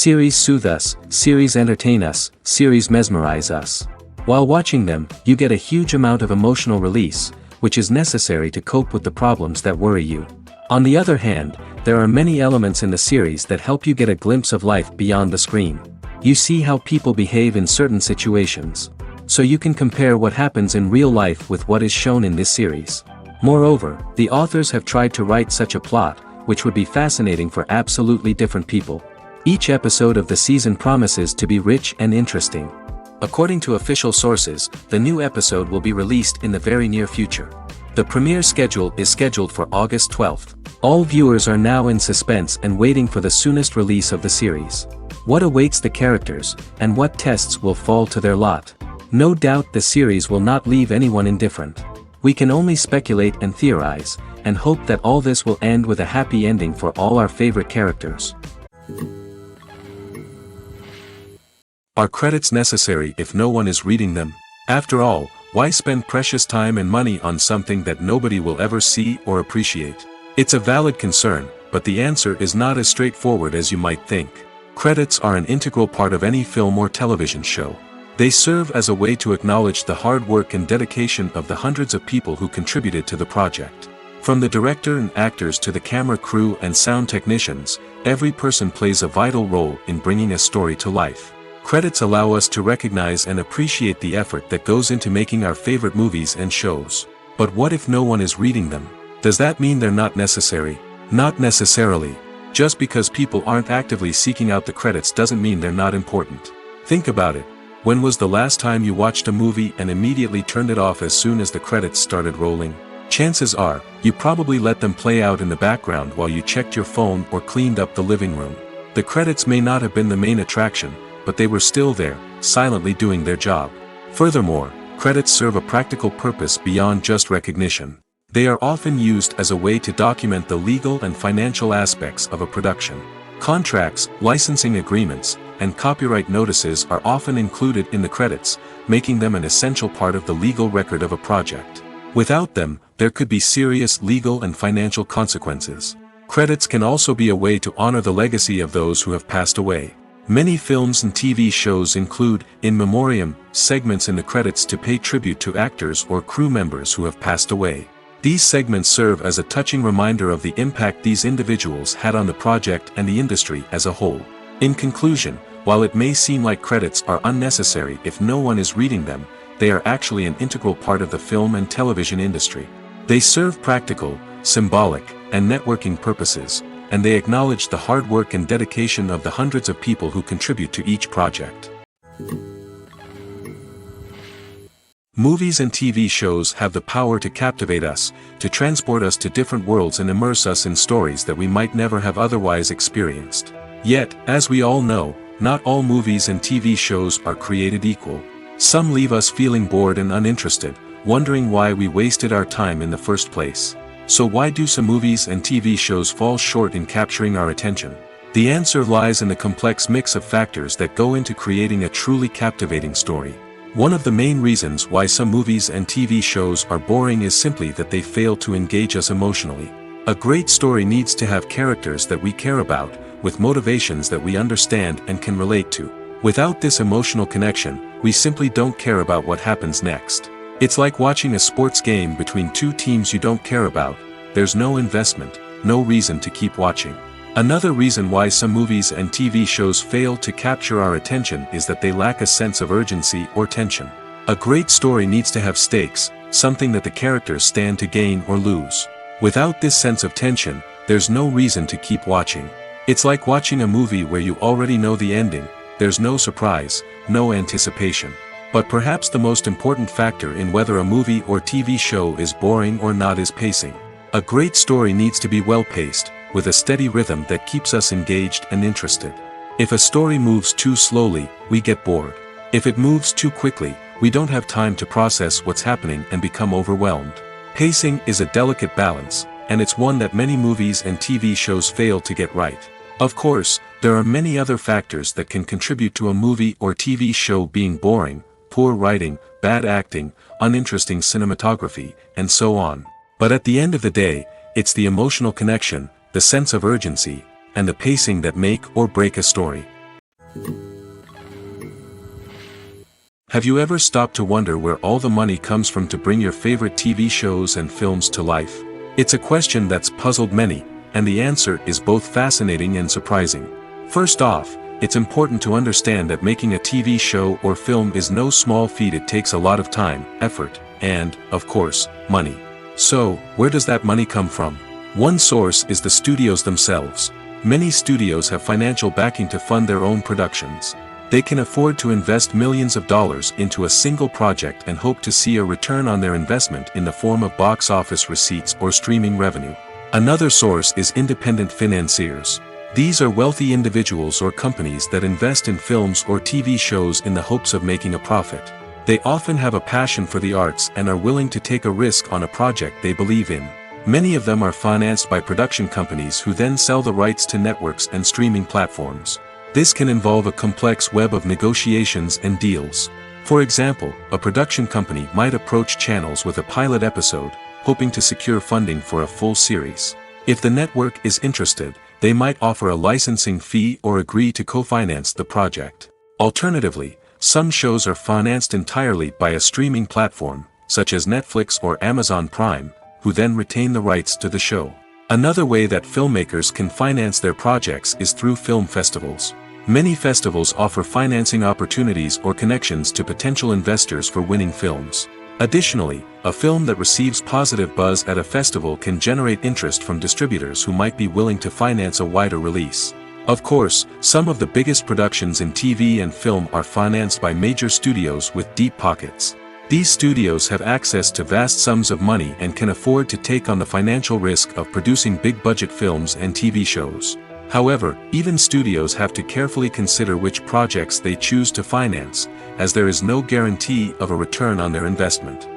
Series soothe us, series entertain us, series mesmerize us. While watching them, you get a huge amount of emotional release, which is necessary to cope with the problems that worry you. On the other hand, there are many elements in the series that help you get a glimpse of life beyond the screen. You see how people behave in certain situations. So you can compare what happens in real life with what is shown in this series. Moreover, the authors have tried to write such a plot, which would be fascinating for absolutely different people. Each episode of the season promises to be rich and interesting. According to official sources, the new episode will be released in the very near future. The premiere schedule is scheduled for August 12th. All viewers are now in suspense and waiting for the soonest release of the series. What awaits the characters, and what tests will fall to their lot? No doubt the series will not leave anyone indifferent. We can only speculate and theorize, and hope that all this will end with a happy ending for all our favorite characters. Are credits necessary if no one is reading them? After all, why spend precious time and money on something that nobody will ever see or appreciate? It's a valid concern, but the answer is not as straightforward as you might think. Credits are an integral part of any film or television show. They serve as a way to acknowledge the hard work and dedication of the hundreds of people who contributed to the project. From the director and actors to the camera crew and sound technicians, every person plays a vital role in bringing a story to life. Credits allow us to recognize and appreciate the effort that goes into making our favorite movies and shows. But what if no one is reading them? Does that mean they're not necessary? Not necessarily. Just because people aren't actively seeking out the credits doesn't mean they're not important. Think about it. When was the last time you watched a movie and immediately turned it off as soon as the credits started rolling? Chances are, you probably let them play out in the background while you checked your phone or cleaned up the living room. The credits may not have been the main attraction, but they were still there, silently doing their job. Furthermore, credits serve a practical purpose beyond just recognition. They are often used as a way to document the legal and financial aspects of a production. Contracts, licensing agreements, and copyright notices are often included in the credits, making them an essential part of the legal record of a project. Without them, there could be serious legal and financial consequences. Credits can also be a way to honor the legacy of those who have passed away. Many films and TV shows include, in memoriam, segments in the credits to pay tribute to actors or crew members who have passed away. These segments serve as a touching reminder of the impact these individuals had on the project and the industry as a whole. In conclusion, while it may seem like credits are unnecessary if no one is reading them, they are actually an integral part of the film and television industry. They serve practical, symbolic, and networking purposes, and they acknowledge the hard work and dedication of the hundreds of people who contribute to each project. Movies and TV shows have the power to captivate us, to transport us to different worlds and immerse us in stories that we might never have otherwise experienced. Yet, as we all know, not all movies and TV shows are created equal. Some leave us feeling bored and uninterested, wondering why we wasted our time in the first place. So why do some movies and TV shows fall short in capturing our attention? The answer lies in the complex mix of factors that go into creating a truly captivating story. One of the main reasons why some movies and TV shows are boring is simply that they fail to engage us emotionally. A great story needs to have characters that we care about, with motivations that we understand and can relate to. Without this emotional connection, we simply don't care about what happens next. It's like watching a sports game between two teams you don't care about. There's no investment, no reason to keep watching. Another reason why some movies and TV shows fail to capture our attention is that they lack a sense of urgency or tension. A great story needs to have stakes, something that the characters stand to gain or lose. Without this sense of tension, there's no reason to keep watching. It's like watching a movie where you already know the ending. There's no surprise, no anticipation. But perhaps the most important factor in whether a movie or TV show is boring or not is pacing. A great story needs to be well-paced, with a steady rhythm that keeps us engaged and interested. If a story moves too slowly, we get bored. If it moves too quickly, we don't have time to process what's happening and become overwhelmed. Pacing is a delicate balance, and it's one that many movies and TV shows fail to get right. Of course, there are many other factors that can contribute to a movie or TV show being boring: poor writing, bad acting, uninteresting cinematography, and so on. But at the end of the day, it's the emotional connection, the sense of urgency, and the pacing that make or break a story. Have you ever stopped to wonder where all the money comes from to bring your favorite TV shows and films to life? It's a question that's puzzled many, and the answer is both fascinating and surprising. First off, it's important to understand that making a TV show or film is no small feat. It takes a lot of time, effort, and, of course, money. So, where does that money come from? One source is the studios themselves. Many studios have financial backing to fund their own productions. They can afford to invest millions of dollars into a single project and hope to see a return on their investment in the form of box office receipts or streaming revenue. Another source is independent financiers. These are wealthy individuals or companies that invest in films or TV shows in the hopes of making a profit. They often have a passion for the arts and are willing to take a risk on a project they believe in. Many of them are financed by production companies who then sell the rights to networks and streaming platforms. This can involve a complex web of negotiations and deals. For example, a production company might approach channels with a pilot episode, hoping to secure funding for a full series. If the network is interested, they might offer a licensing fee or agree to co-finance the project. Alternatively, some shows are financed entirely by a streaming platform, such as Netflix or Amazon Prime, who then retain the rights to the show. Another way that filmmakers can finance their projects is through film festivals. Many festivals offer financing opportunities or connections to potential investors for winning films. Additionally, a film that receives positive buzz at a festival can generate interest from distributors who might be willing to finance a wider release. Of course, some of the biggest productions in TV and film are financed by major studios with deep pockets. These studios have access to vast sums of money and can afford to take on the financial risk of producing big-budget films and TV shows. However, even studios have to carefully consider which projects they choose to finance, as there is no guarantee of a return on their investment.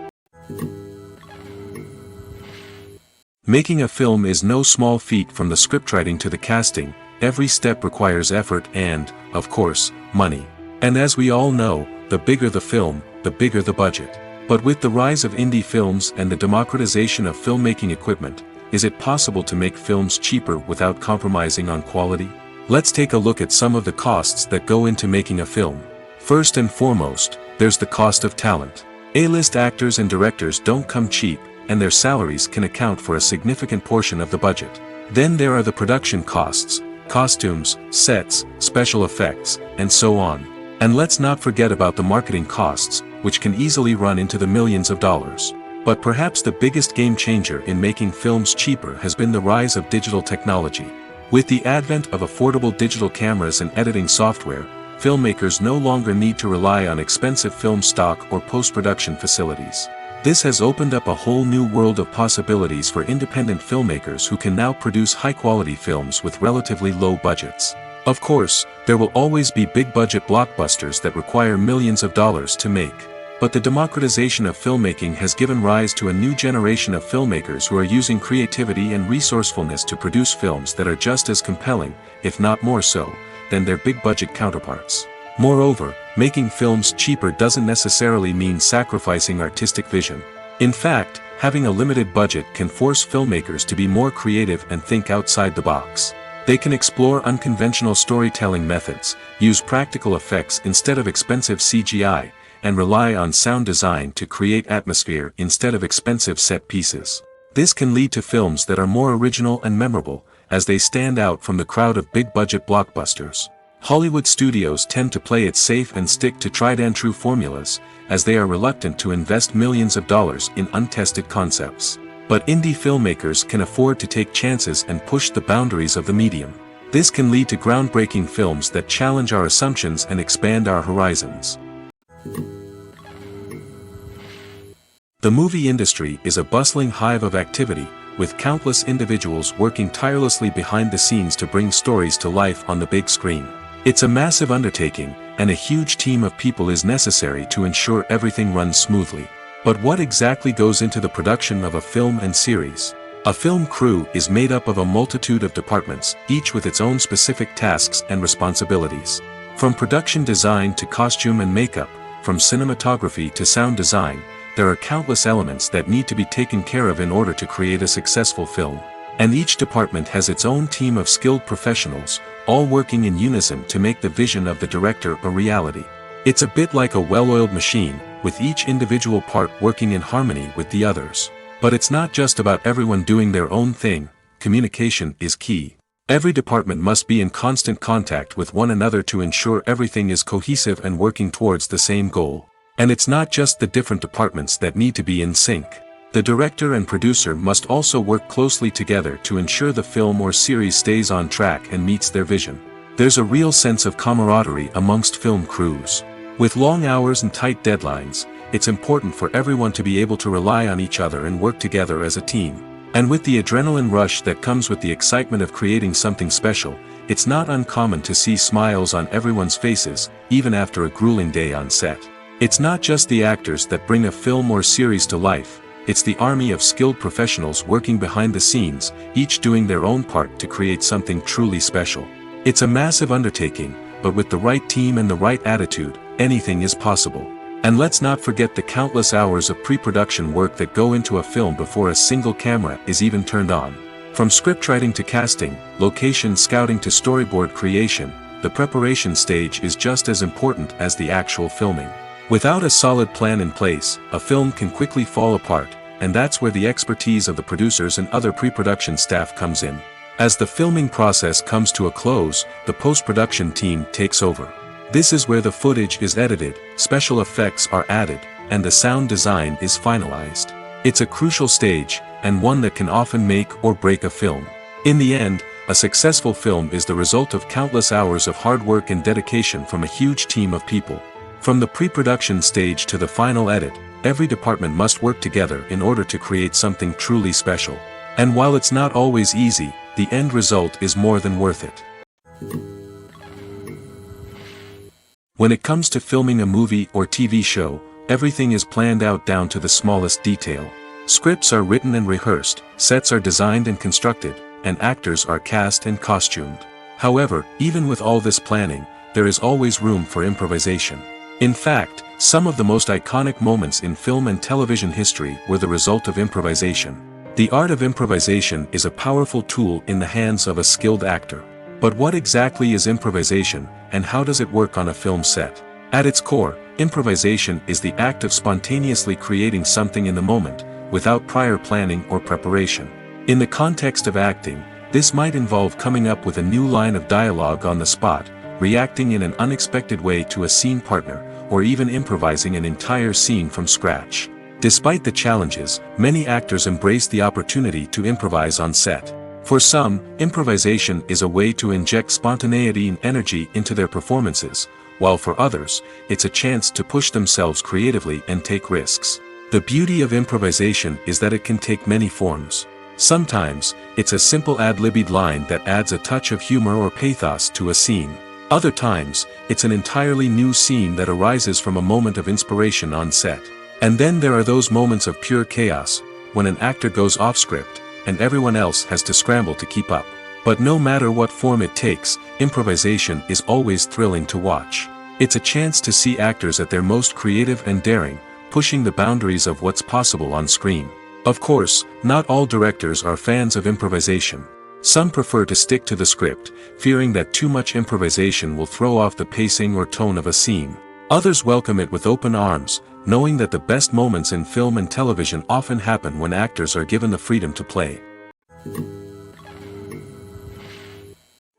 Making a film is no small feat. From the scriptwriting to the casting. Every step requires effort and, of course, money. And as we all know, the bigger the film, the bigger the budget. But with the rise of indie films and the democratization of filmmaking equipment, is it possible to make films cheaper without compromising on quality? Let's take a look at some of the costs that go into making a film. First and foremost, there's the cost of talent. A-list actors and directors don't come cheap, and their salaries can account for a significant portion of the budget. Then there are the production costs, costumes, sets, special effects, and so on. And let's not forget about the marketing costs, which can easily run into the millions of dollars. But perhaps the biggest game changer in making films cheaper has been the rise of digital technology. With the advent of affordable digital cameras and editing software, filmmakers no longer need to rely on expensive film stock or post-production facilities. This has opened up a whole new world of possibilities for independent filmmakers who can now produce high-quality films with relatively low budgets. Of course, there will always be big-budget blockbusters that require millions of dollars to make. But the democratization of filmmaking has given rise to a new generation of filmmakers who are using creativity and resourcefulness to produce films that are just as compelling, if not more so, than their big-budget counterparts. Moreover, making films cheaper doesn't necessarily mean sacrificing artistic vision. In fact, having a limited budget can force filmmakers to be more creative and think outside the box. They can explore unconventional storytelling methods, use practical effects instead of expensive CGI, and rely on sound design to create atmosphere instead of expensive set pieces. This can lead to films that are more original and memorable, as they stand out from the crowd of big-budget blockbusters. Hollywood studios tend to play it safe and stick to tried-and-true formulas, as they are reluctant to invest millions of dollars in untested concepts. But indie filmmakers can afford to take chances and push the boundaries of the medium. This can lead to groundbreaking films that challenge our assumptions and expand our horizons. The movie industry is a bustling hive of activity, with countless individuals working tirelessly behind the scenes to bring stories to life on the big screen. It's a massive undertaking, and a huge team of people is necessary to ensure everything runs smoothly. But what exactly goes into the production of a film and series? A film crew is made up of a multitude of departments, each with its own specific tasks and responsibilities. From production design to costume and makeup, from cinematography to sound design, there are countless elements that need to be taken care of in order to create a successful film. And each department has its own team of skilled professionals, all working in unison to make the vision of the director a reality. It's a bit like a well-oiled machine, with each individual part working in harmony with the others. But it's not just about everyone doing their own thing. Communication is key. Every department must be in constant contact with one another to ensure everything is cohesive and working towards the same goal. And it's not just the different departments that need to be in sync. The director and producer must also work closely together to ensure the film or series stays on track and meets their vision. There's a real sense of camaraderie amongst film crews. With long hours and tight deadlines, it's important for everyone to be able to rely on each other and work together as a team. And with the adrenaline rush that comes with the excitement of creating something special, it's not uncommon to see smiles on everyone's faces, even after a grueling day on set. It's not just the actors that bring a film or series to life, it's the army of skilled professionals working behind the scenes, each doing their own part to create something truly special. It's a massive undertaking, but with the right team and the right attitude, anything is possible. And let's not forget the countless hours of pre-production work that go into a film before a single camera is even turned on. From scriptwriting to casting, location scouting to storyboard creation, the preparation stage is just as important as the actual filming. Without a solid plan in place, a film can quickly fall apart, and that's where the expertise of the producers and other pre-production staff comes in. As the filming process comes to a close, the post-production team takes over. This is where the footage is edited, special effects are added, and the sound design is finalized. It's a crucial stage, and one that can often make or break a film. In the end, a successful film is the result of countless hours of hard work and dedication from a huge team of people. From the pre-production stage to the final edit, every department must work together in order to create something truly special. And while it's not always easy, the end result is more than worth it. When it comes to filming a movie or TV show, everything is planned out down to the smallest detail. Scripts are written and rehearsed, sets are designed and constructed, and actors are cast and costumed. However, even with all this planning, there is always room for improvisation. In fact, some of the most iconic moments in film and television history were the result of improvisation. The art of improvisation is a powerful tool in the hands of a skilled actor. But what exactly is improvisation, and how does it work on a film set? At its core, improvisation is the act of spontaneously creating something in the moment, without prior planning or preparation. In the context of acting, this might involve coming up with a new line of dialogue on the spot, reacting in an unexpected way to a scene partner, or even improvising an entire scene from scratch. Despite the challenges, many actors embrace the opportunity to improvise on set. For some, improvisation is a way to inject spontaneity and energy into their performances, while for others, it's a chance to push themselves creatively and take risks. The beauty of improvisation is that it can take many forms. Sometimes, it's a simple ad-libbed line that adds a touch of humor or pathos to a scene. Other times, it's an entirely new scene that arises from a moment of inspiration on set. And then there are those moments of pure chaos, when an actor goes off script, and everyone else has to scramble to keep up. But no matter what form it takes, improvisation is always thrilling to watch. It's a chance to see actors at their most creative and daring, pushing the boundaries of what's possible on screen. Of course, not all directors are fans of improvisation. Some prefer to stick to the script, fearing that too much improvisation will throw off the pacing or tone of a scene. Others welcome it with open arms, knowing that the best moments in film and television often happen when actors are given the freedom to play.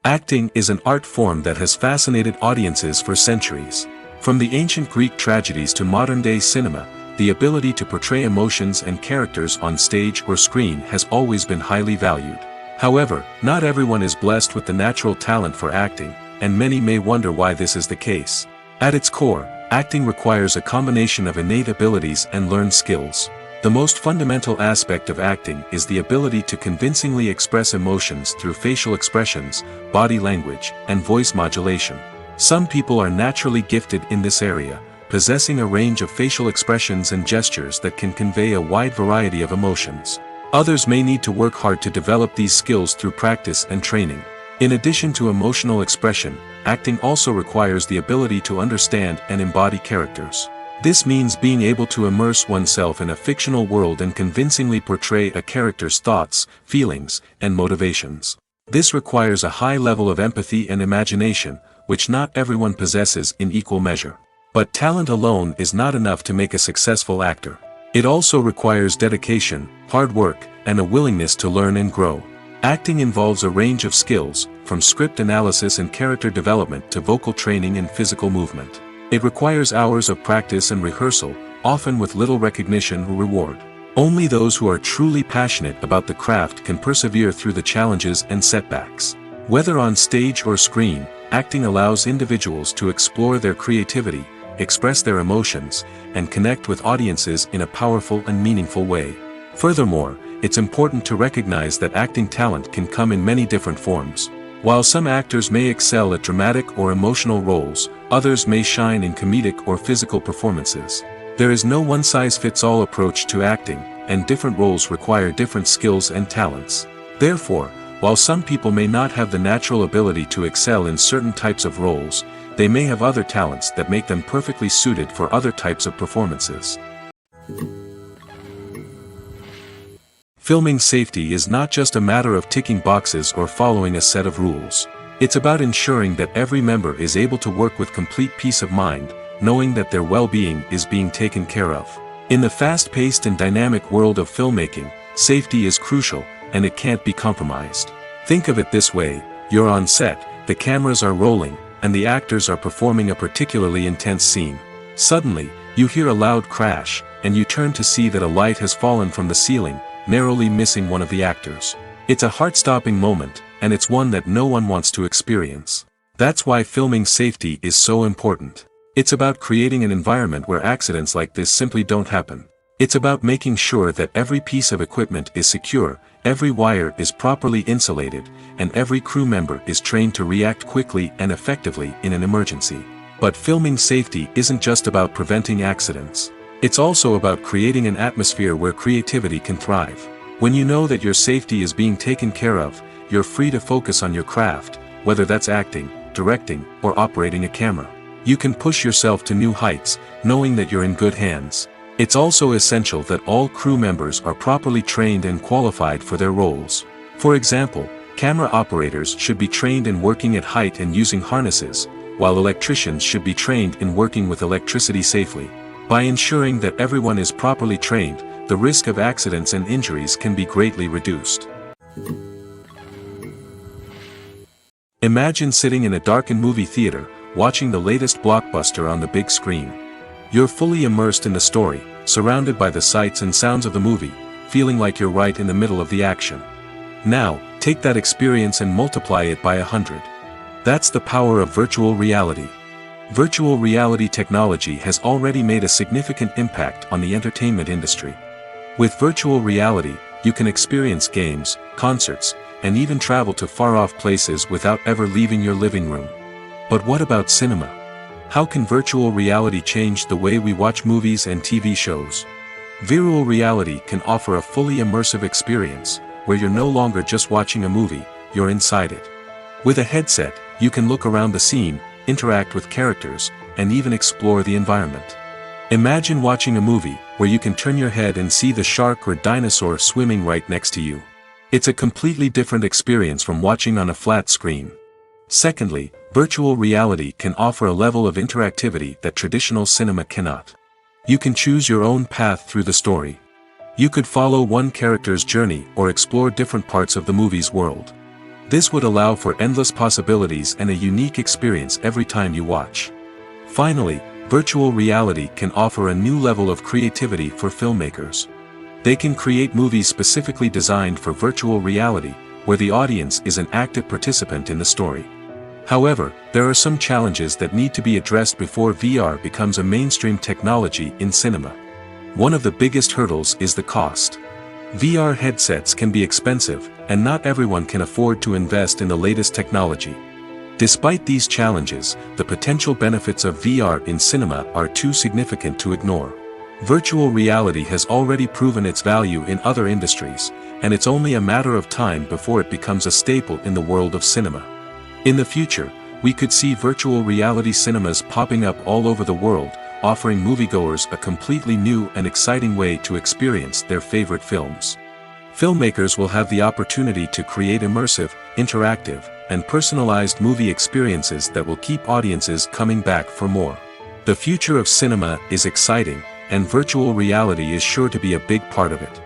Acting is an art form that has fascinated audiences for centuries. From the ancient Greek tragedies to modern-day cinema, the ability to portray emotions and characters on stage or screen has always been highly valued. However, not everyone is blessed with the natural talent for acting, and many may wonder why this is the case. At its core, acting requires a combination of innate abilities and learned skills. The most fundamental aspect of acting is the ability to convincingly express emotions through facial expressions, body language, and voice modulation. Some people are naturally gifted in this area, possessing a range of facial expressions and gestures that can convey a wide variety of emotions. Others may need to work hard to develop these skills through practice and training. In addition to emotional expression, acting also requires the ability to understand and embody characters. This means being able to immerse oneself in a fictional world and convincingly portray a character's thoughts, feelings, and motivations. This requires a high level of empathy and imagination, which not everyone possesses in equal measure. But talent alone is not enough to make a successful actor. It also requires dedication, hard work, and a willingness to learn and grow. Acting involves a range of skills, from script analysis and character development to vocal training and physical movement. It requires hours of practice and rehearsal, often with little recognition or reward. Only those who are truly passionate about the craft can persevere through the challenges and setbacks. Whether on stage or screen, acting allows individuals to explore their creativity, express their emotions, and connect with audiences in a powerful and meaningful way. Furthermore, it's important to recognize that acting talent can come in many different forms. While some actors may excel at dramatic or emotional roles, others may shine in comedic or physical performances. There is no one-size-fits-all approach to acting, and different roles require different skills and talents. Therefore, while some people may not have the natural ability to excel in certain types of roles, they may have other talents that make them perfectly suited for other types of performances. Filming safety is not just a matter of ticking boxes or following a set of rules. It's about ensuring that every member is able to work with complete peace of mind, knowing that their well-being is being taken care of. In the fast-paced and dynamic world of filmmaking, safety is crucial, and it can't be compromised. Think of it this way: you're on set, the cameras are rolling, and the actors are performing a particularly intense scene. Suddenly, you hear a loud crash, and you turn to see that a light has fallen from the ceiling, narrowly missing one of the actors. It's a heart-stopping moment, and it's one that no one wants to experience. That's why filming safety is so important. It's about creating an environment where accidents like this simply don't happen. It's about making sure that every piece of equipment is secure, every wire is properly insulated, and every crew member is trained to react quickly and effectively in an emergency. But filming safety isn't just about preventing accidents. It's also about creating an atmosphere where creativity can thrive. When you know that your safety is being taken care of, you're free to focus on your craft, whether that's acting, directing, or operating a camera. You can push yourself to new heights, knowing that you're in good hands. It's also essential that all crew members are properly trained and qualified for their roles. For example, camera operators should be trained in working at height and using harnesses, while electricians should be trained in working with electricity safely. By ensuring that everyone is properly trained, the risk of accidents and injuries can be greatly reduced. Imagine sitting in a darkened movie theater, watching the latest blockbuster on the big screen. You're fully immersed in the story, surrounded by the sights and sounds of the movie, feeling like you're right in the middle of the action. Now, take that experience and multiply it by 100. That's the power of virtual reality. Virtual reality technology has already made a significant impact on the entertainment industry. With virtual reality, you can experience games, concerts, and even travel to far-off places without ever leaving your living room. But what about cinema? How can virtual reality change the way we watch movies and TV shows? Virtual reality can offer a fully immersive experience, where you're no longer just watching a movie, you're inside it. With a headset, you can look around the scene, interact with characters, and even explore the environment. Imagine watching a movie where you can turn your head and see the shark or dinosaur swimming right next to you. It's a completely different experience from watching on a flat screen. Secondly, virtual reality can offer a level of interactivity that traditional cinema cannot. You can choose your own path through the story. You could follow one character's journey or explore different parts of the movie's world. This would allow for endless possibilities and a unique experience every time you watch. Finally, virtual reality can offer a new level of creativity for filmmakers. They can create movies specifically designed for virtual reality, where the audience is an active participant in the story. However, there are some challenges that need to be addressed before VR becomes a mainstream technology in cinema. One of the biggest hurdles is the cost. VR headsets can be expensive, and not everyone can afford to invest in the latest technology. Despite these challenges, the potential benefits of VR in cinema are too significant to ignore. Virtual reality has already proven its value in other industries, and it's only a matter of time before it becomes a staple in the world of cinema. In the future, we could see virtual reality cinemas popping up all over the world, offering moviegoers a completely new and exciting way to experience their favorite films. Filmmakers will have the opportunity to create immersive, interactive, and personalized movie experiences that will keep audiences coming back for more. The future of cinema is exciting, and virtual reality is sure to be a big part of it.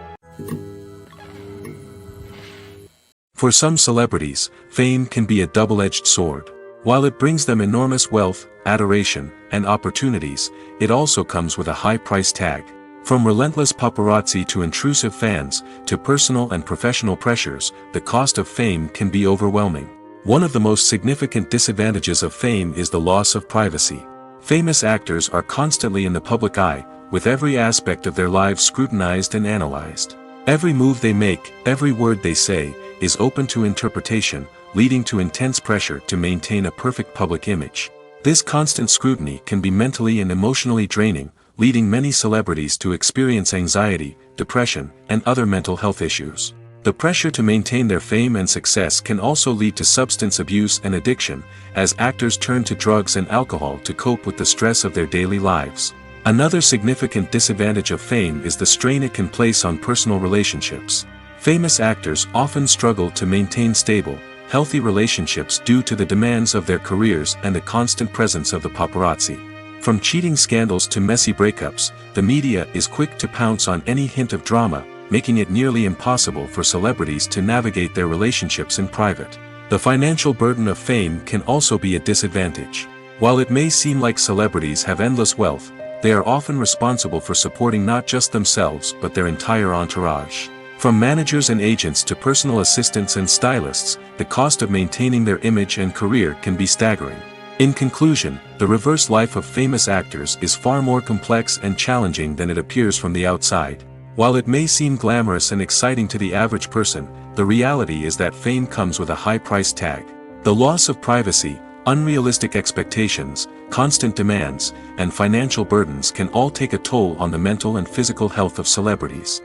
For some celebrities, fame can be a double-edged sword. While it brings them enormous wealth, adoration, and opportunities, it also comes with a high price tag. From relentless paparazzi to intrusive fans, to personal and professional pressures, the cost of fame can be overwhelming. One of the most significant disadvantages of fame is the loss of privacy. Famous actors are constantly in the public eye, with every aspect of their lives scrutinized and analyzed. Every move they make, every word they say, is open to interpretation, leading to intense pressure to maintain a perfect public image. This constant scrutiny can be mentally and emotionally draining, leading many celebrities to experience anxiety, depression, and other mental health issues. The pressure to maintain their fame and success can also lead to substance abuse and addiction, as actors turn to drugs and alcohol to cope with the stress of their daily lives. Another significant disadvantage of fame is the strain it can place on personal relationships. Famous actors often struggle to maintain stable, healthy relationships due to the demands of their careers and the constant presence of the paparazzi. From cheating scandals to messy breakups, the media is quick to pounce on any hint of drama, making it nearly impossible for celebrities to navigate their relationships in private. The financial burden of fame can also be a disadvantage. While it may seem like celebrities have endless wealth, they are often responsible for supporting not just themselves but their entire entourage. From managers and agents to personal assistants and stylists, the cost of maintaining their image and career can be staggering. In conclusion, the reverse life of famous actors is far more complex and challenging than it appears from the outside. While it may seem glamorous and exciting to the average person, the reality is that fame comes with a high price tag. The loss of privacy, unrealistic expectations, constant demands, and financial burdens can all take a toll on the mental and physical health of celebrities.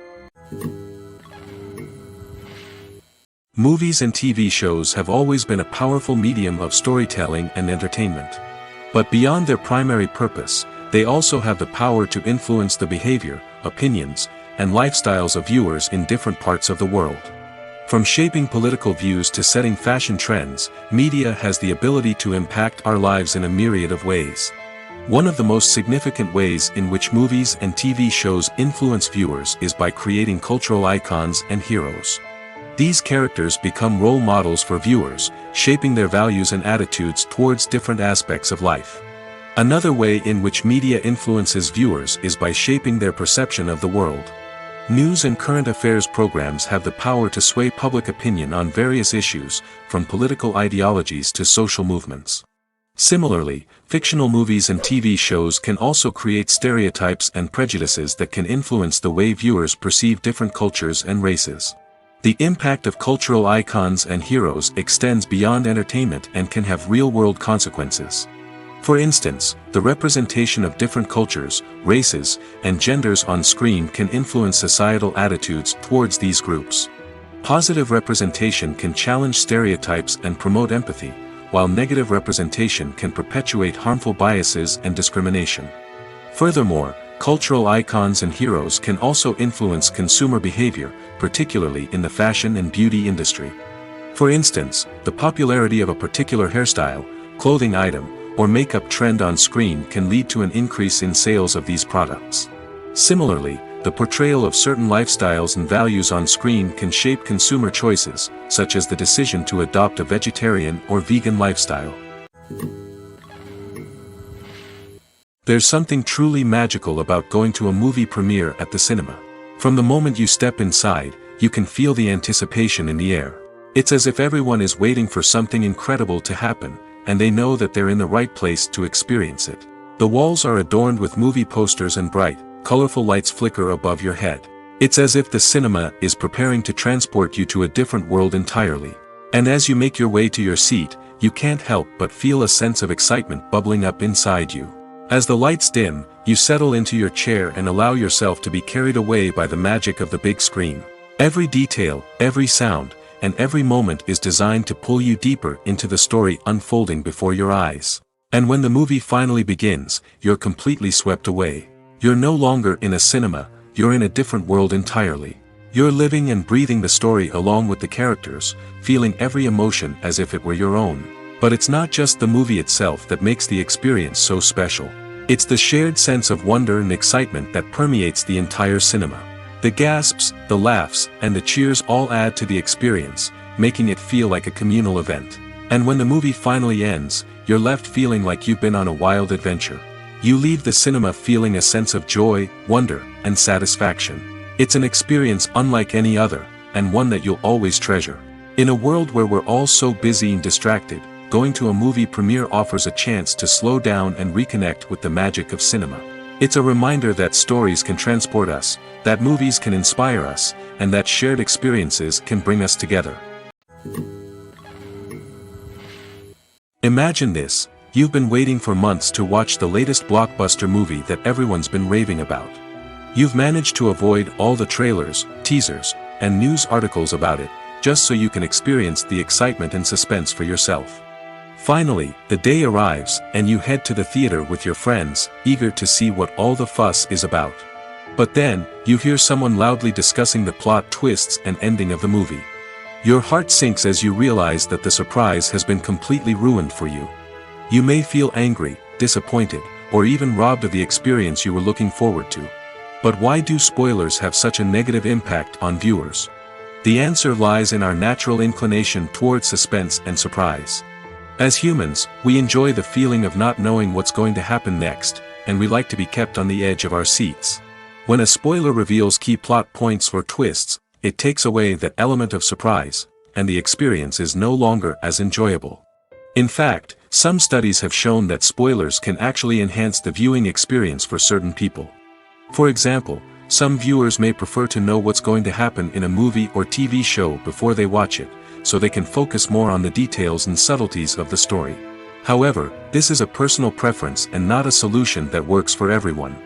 Movies and TV shows have always been a powerful medium of storytelling and entertainment. But beyond their primary purpose, they also have the power to influence the behavior, opinions, and lifestyles of viewers in different parts of the world. From shaping political views to setting fashion trends, media has the ability to impact our lives in a myriad of ways. One of the most significant ways in which movies and TV shows influence viewers is by creating cultural icons and heroes. These characters become role models for viewers, shaping their values and attitudes towards different aspects of life. Another way in which media influences viewers is by shaping their perception of the world. News and current affairs programs have the power to sway public opinion on various issues, from political ideologies to social movements. Similarly, fictional movies and TV shows can also create stereotypes and prejudices that can influence the way viewers perceive different cultures and races. The impact of cultural icons and heroes extends beyond entertainment and can have real-world consequences. For instance, the representation of different cultures, races, and genders on screen can influence societal attitudes towards these groups. Positive representation can challenge stereotypes and promote empathy, while negative representation can perpetuate harmful biases and discrimination. Furthermore, cultural icons and heroes can also influence consumer behavior, particularly in the fashion and beauty industry. For instance, the popularity of a particular hairstyle, clothing item, or makeup trend on screen can lead to an increase in sales of these products. Similarly, the portrayal of certain lifestyles and values on screen can shape consumer choices, such as the decision to adopt a vegetarian or vegan lifestyle. There's something truly magical about going to a movie premiere at the cinema. From the moment you step inside, you can feel the anticipation in the air. It's as if everyone is waiting for something incredible to happen, and they know that they're in the right place to experience it. The walls are adorned with movie posters and bright, colorful lights flicker above your head. It's as if the cinema is preparing to transport you to a different world entirely. And as you make your way to your seat, you can't help but feel a sense of excitement bubbling up inside you. As the lights dim, you settle into your chair and allow yourself to be carried away by the magic of the big screen. Every detail, every sound, and every moment is designed to pull you deeper into the story unfolding before your eyes. And when the movie finally begins, you're completely swept away. You're no longer in a cinema, you're in a different world entirely. You're living and breathing the story along with the characters, feeling every emotion as if it were your own. But it's not just the movie itself that makes the experience so special. It's the shared sense of wonder and excitement that permeates the entire cinema. The gasps, the laughs, and the cheers all add to the experience, making it feel like a communal event. And when the movie finally ends, you're left feeling like you've been on a wild adventure. You leave the cinema feeling a sense of joy, wonder, and satisfaction. It's an experience unlike any other, and one that you'll always treasure. In a world where we're all so busy and distracted, going to a movie premiere offers a chance to slow down and reconnect with the magic of cinema. It's a reminder that stories can transport us, that movies can inspire us, and that shared experiences can bring us together. Imagine this: you've been waiting for months to watch the latest blockbuster movie that everyone's been raving about. You've managed to avoid all the trailers, teasers, and news articles about it, just so you can experience the excitement and suspense for yourself. Finally, the day arrives, and you head to the theater with your friends, eager to see what all the fuss is about. But then, you hear someone loudly discussing the plot twists and ending of the movie. Your heart sinks as you realize that the surprise has been completely ruined for you. You may feel angry, disappointed, or even robbed of the experience you were looking forward to. But why do spoilers have such a negative impact on viewers? The answer lies in our natural inclination towards suspense and surprise. As humans, we enjoy the feeling of not knowing what's going to happen next, and we like to be kept on the edge of our seats. When a spoiler reveals key plot points or twists, it takes away that element of surprise, and the experience is no longer as enjoyable. In fact, some studies have shown that spoilers can actually enhance the viewing experience for certain people. For example, some viewers may prefer to know what's going to happen in a movie or TV show before they watch it, so they can focus more on the details and subtleties of the story. However, this is a personal preference and not a solution that works for everyone.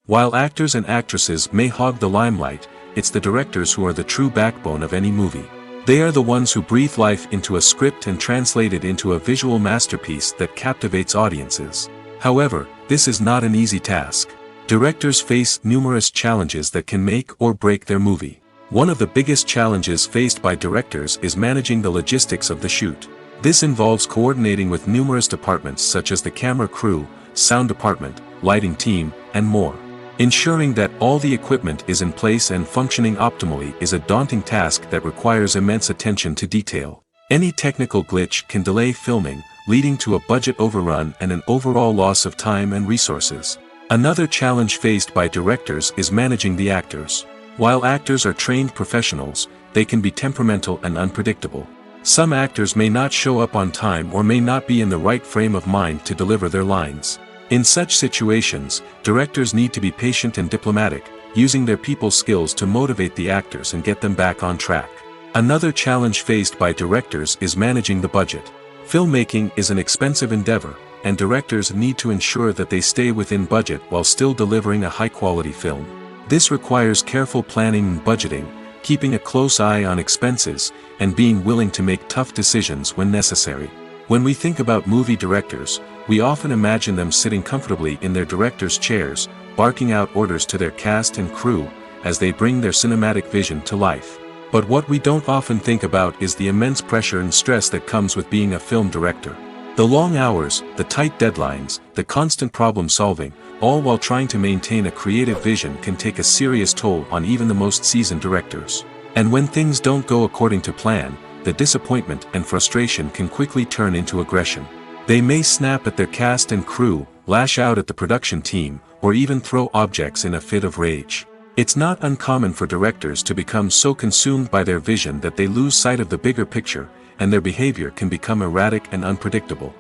While actors and actresses may hog the limelight, it's the directors who are the true backbone of any movie. They are the ones who breathe life into a script and translate it into a visual masterpiece that captivates audiences. However, this is not an easy task. Directors face numerous challenges that can make or break their movie. One of the biggest challenges faced by directors is managing the logistics of the shoot. This involves coordinating with numerous departments such as the camera crew, sound department, lighting team, and more. Ensuring that all the equipment is in place and functioning optimally is a daunting task that requires immense attention to detail. Any technical glitch can delay filming, leading to a budget overrun and an overall loss of time and resources. Another challenge faced by directors is managing the actors. While actors are trained professionals, they can be temperamental and unpredictable. Some actors may not show up on time or may not be in the right frame of mind to deliver their lines. In such situations, directors need to be patient and diplomatic, using their people skills to motivate the actors and get them back on track. Another challenge faced by directors is managing the budget. Filmmaking is an expensive endeavor, and directors need to ensure that they stay within budget while still delivering a high-quality film. This requires careful planning and budgeting, keeping a close eye on expenses, and being willing to make tough decisions when necessary. When we think about movie directors, we often imagine them sitting comfortably in their director's chairs, barking out orders to their cast and crew, as they bring their cinematic vision to life. But what we don't often think about is the immense pressure and stress that comes with being a film director. The long hours, the tight deadlines, the constant problem solving, all while trying to maintain a creative vision can take a serious toll on even the most seasoned directors. And when things don't go according to plan, the disappointment and frustration can quickly turn into aggression. They may snap at their cast and crew, lash out at the production team, or even throw objects in a fit of rage. It's not uncommon for directors to become so consumed by their vision that they lose sight of the bigger picture, and their behavior can become erratic and unpredictable.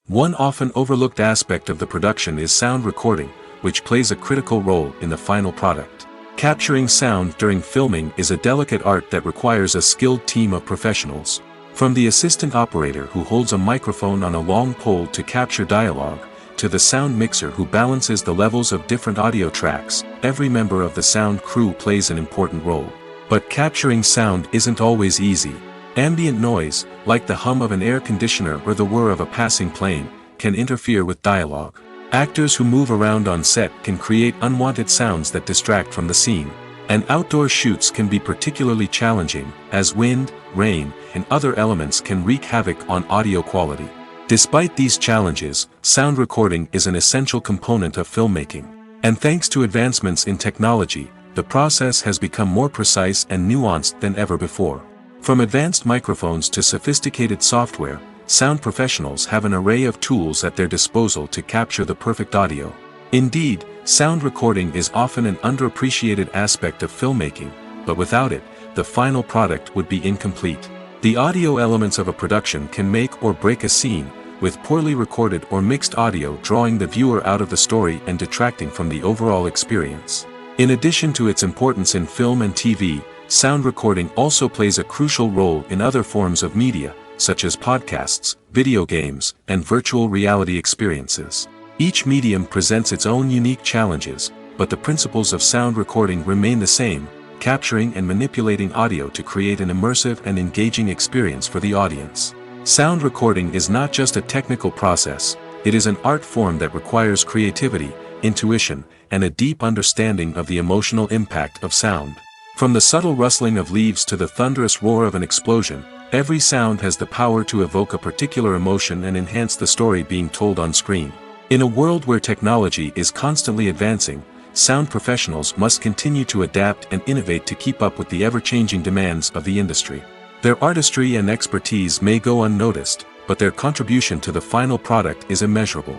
One often overlooked aspect of the production is sound recording, which plays a critical role in the final product. Capturing sound during filming is a delicate art that requires a skilled team of professionals. From the assistant operator who holds a microphone on a long pole to capture dialogue, to the sound mixer who balances the levels of different audio tracks, every member of the sound crew plays an important role. But capturing sound isn't always easy. Ambient noise, like the hum of an air conditioner or the whir of a passing plane, can interfere with dialogue. Actors who move around on set can create unwanted sounds that distract from the scene. And outdoor shoots can be particularly challenging, as wind, rain, and other elements can wreak havoc on audio quality. Despite these challenges, sound recording is an essential component of filmmaking. And thanks to advancements in technology, the process has become more precise and nuanced than ever before. From advanced microphones to sophisticated software, sound professionals have an array of tools at their disposal to capture the perfect audio. Indeed, sound recording is often an underappreciated aspect of filmmaking, but without it, the final product would be incomplete. The audio elements of a production can make or break a scene, with poorly recorded or mixed audio drawing the viewer out of the story and detracting from the overall experience. In addition to its importance in film and TV, sound recording also plays a crucial role in other forms of media, such as podcasts, video games, and virtual reality experiences. Each medium presents its own unique challenges, but the principles of sound recording remain the same, capturing and manipulating audio to create an immersive and engaging experience for the audience. Sound recording is not just a technical process, it is an art form that requires creativity, intuition, and a deep understanding of the emotional impact of sound. From the subtle rustling of leaves to the thunderous roar of an explosion, every sound has the power to evoke a particular emotion and enhance the story being told on screen. In a world where technology is constantly advancing, sound professionals must continue to adapt and innovate to keep up with the ever-changing demands of the industry. Their artistry and expertise may go unnoticed, but their contribution to the final product is immeasurable.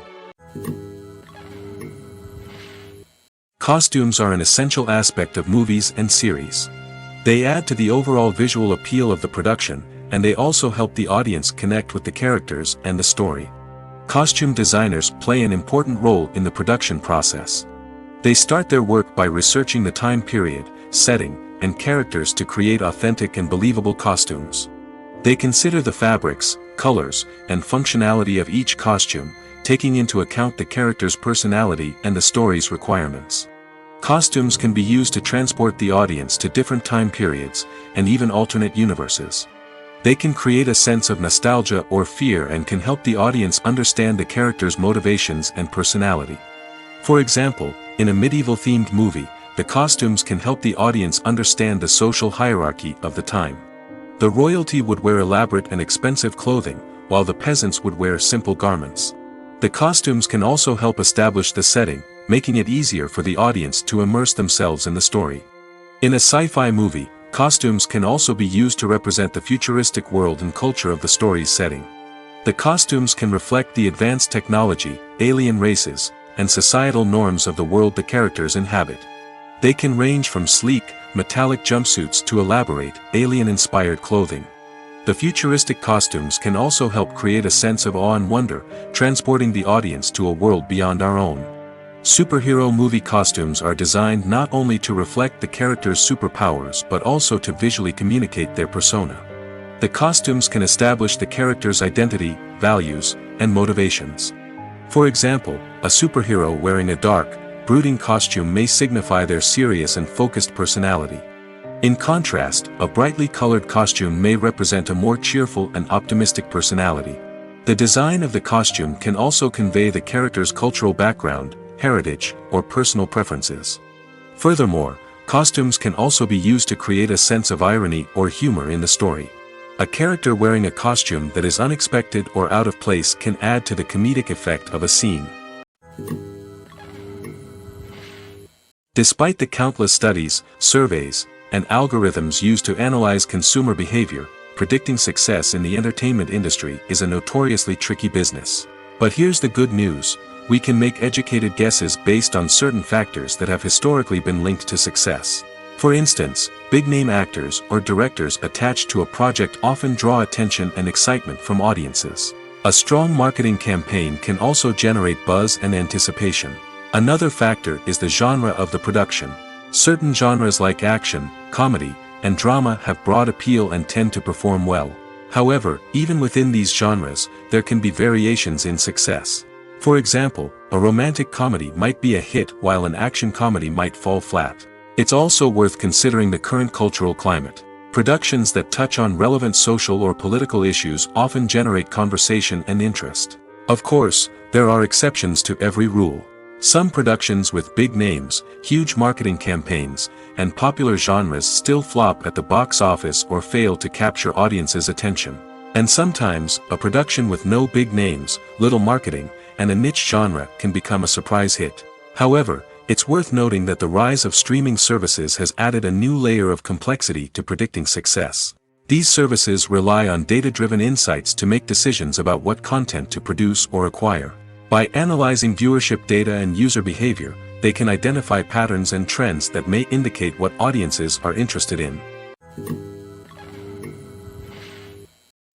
Costumes are an essential aspect of movies and series. They add to the overall visual appeal of the production, and they also help the audience connect with the characters and the story. Costume designers play an important role in the production process. They start their work by researching the time period, setting, and characters to create authentic and believable costumes. They consider the fabrics, colors, and functionality of each costume, taking into account the character's personality and the story's requirements. Costumes can be used to transport the audience to different time periods, and even alternate universes. They can create a sense of nostalgia or fear and can help the audience understand the character's motivations and personality. For example, in a medieval-themed movie, the costumes can help the audience understand the social hierarchy of the time. The royalty would wear elaborate and expensive clothing, while the peasants would wear simple garments. The costumes can also help establish the setting, making it easier for the audience to immerse themselves in the story. In a sci-fi movie, costumes can also be used to represent the futuristic world and culture of the story's setting. The costumes can reflect the advanced technology, alien races, and societal norms of the world the characters inhabit. They can range from sleek, metallic jumpsuits to elaborate, alien-inspired clothing. The futuristic costumes can also help create a sense of awe and wonder, transporting the audience to a world beyond our own. Superhero movie costumes are designed not only to reflect the character's superpowers but also to visually communicate their persona. The costumes can establish the character's identity, values, and motivations. For example, a superhero wearing a dark, brooding costume may signify their serious and focused personality. In contrast, a brightly colored costume may represent a more cheerful and optimistic personality. The design of the costume can also convey the character's cultural background, heritage, or personal preferences. Furthermore, costumes can also be used to create a sense of irony or humor in the story. A character wearing a costume that is unexpected or out of place can add to the comedic effect of a scene. Despite the countless studies, surveys, and algorithms used to analyze consumer behavior, predicting success in the entertainment industry is a notoriously tricky business. But here's the good news: we can make educated guesses based on certain factors that have historically been linked to success. For instance, big-name actors or directors attached to a project often draw attention and excitement from audiences. A strong marketing campaign can also generate buzz and anticipation. Another factor is the genre of the production. Certain genres like action, comedy, and drama have broad appeal and tend to perform well. However, even within these genres, there can be variations in success. For example, a romantic comedy might be a hit while an action comedy might fall flat. It's also worth considering the current cultural climate. Productions that touch on relevant social or political issues often generate conversation and interest. Of course, there are exceptions to every rule. Some productions with big names, huge marketing campaigns, and popular genres still flop at the box office or fail to capture audiences' attention. And sometimes, a production with no big names, little marketing, and a niche genre can become a surprise hit. However, it's worth noting that the rise of streaming services has added a new layer of complexity to predicting success. These services rely on data-driven insights to make decisions about what content to produce or acquire. By analyzing viewership data and user behavior, they can identify patterns and trends that may indicate what audiences are interested in.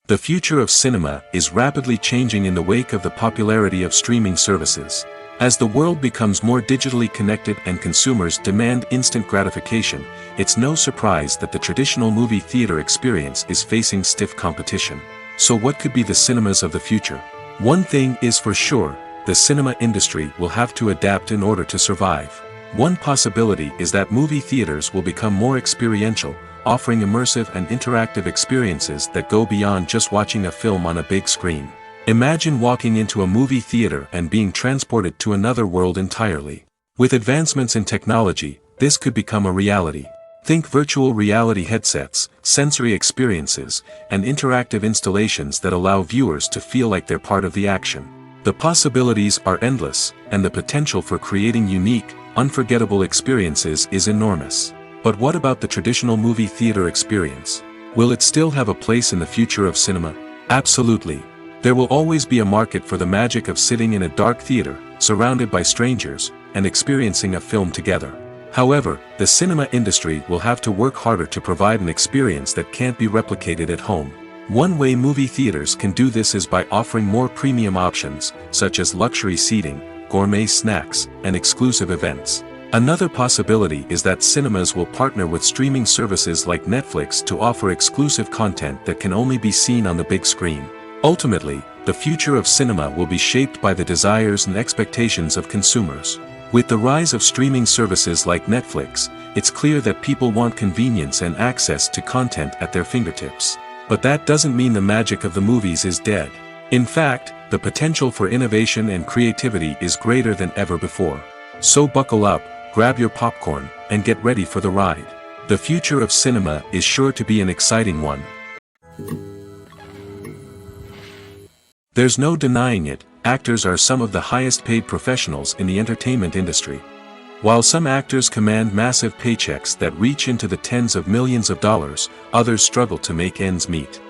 The future of cinema is rapidly changing in the wake of the popularity of streaming services. As the world becomes more digitally connected and consumers demand instant gratification, it's no surprise that the traditional movie theater experience is facing stiff competition. So what could be the cinemas of the future? One thing is for sure, the cinema industry will have to adapt in order to survive. One possibility is that movie theaters will become more experiential, offering immersive and interactive experiences that go beyond just watching a film on a big screen. Imagine walking into a movie theater and being transported to another world entirely. With advancements in technology, this could become a reality. Think virtual reality headsets, sensory experiences, and interactive installations that allow viewers to feel like they're part of the action. The possibilities are endless, and the potential for creating unique, unforgettable experiences is enormous. But what about the traditional movie theater experience? Will it still have a place in the future of cinema? Absolutely. There will always be a market for the magic of sitting in a dark theater, surrounded by strangers, and experiencing a film together. However, the cinema industry will have to work harder to provide an experience that can't be replicated at home. One way movie theaters can do this is by offering more premium options, such as luxury seating, gourmet snacks, and exclusive events. Another possibility is that cinemas will partner with streaming services like Netflix to offer exclusive content that can only be seen on the big screen. Ultimately, the future of cinema will be shaped by the desires and expectations of consumers. With the rise of streaming services like Netflix, it's clear that people want convenience and access to content at their fingertips. But that doesn't mean the magic of the movies is dead. In fact, the potential for innovation and creativity is greater than ever before. So buckle up, grab your popcorn, and get ready for the ride. The future of cinema is sure to be an exciting one. There's no denying it, actors are some of the highest paid professionals in the entertainment industry. While some actors command massive paychecks that reach into the tens of millions of dollars, others struggle to make ends meet.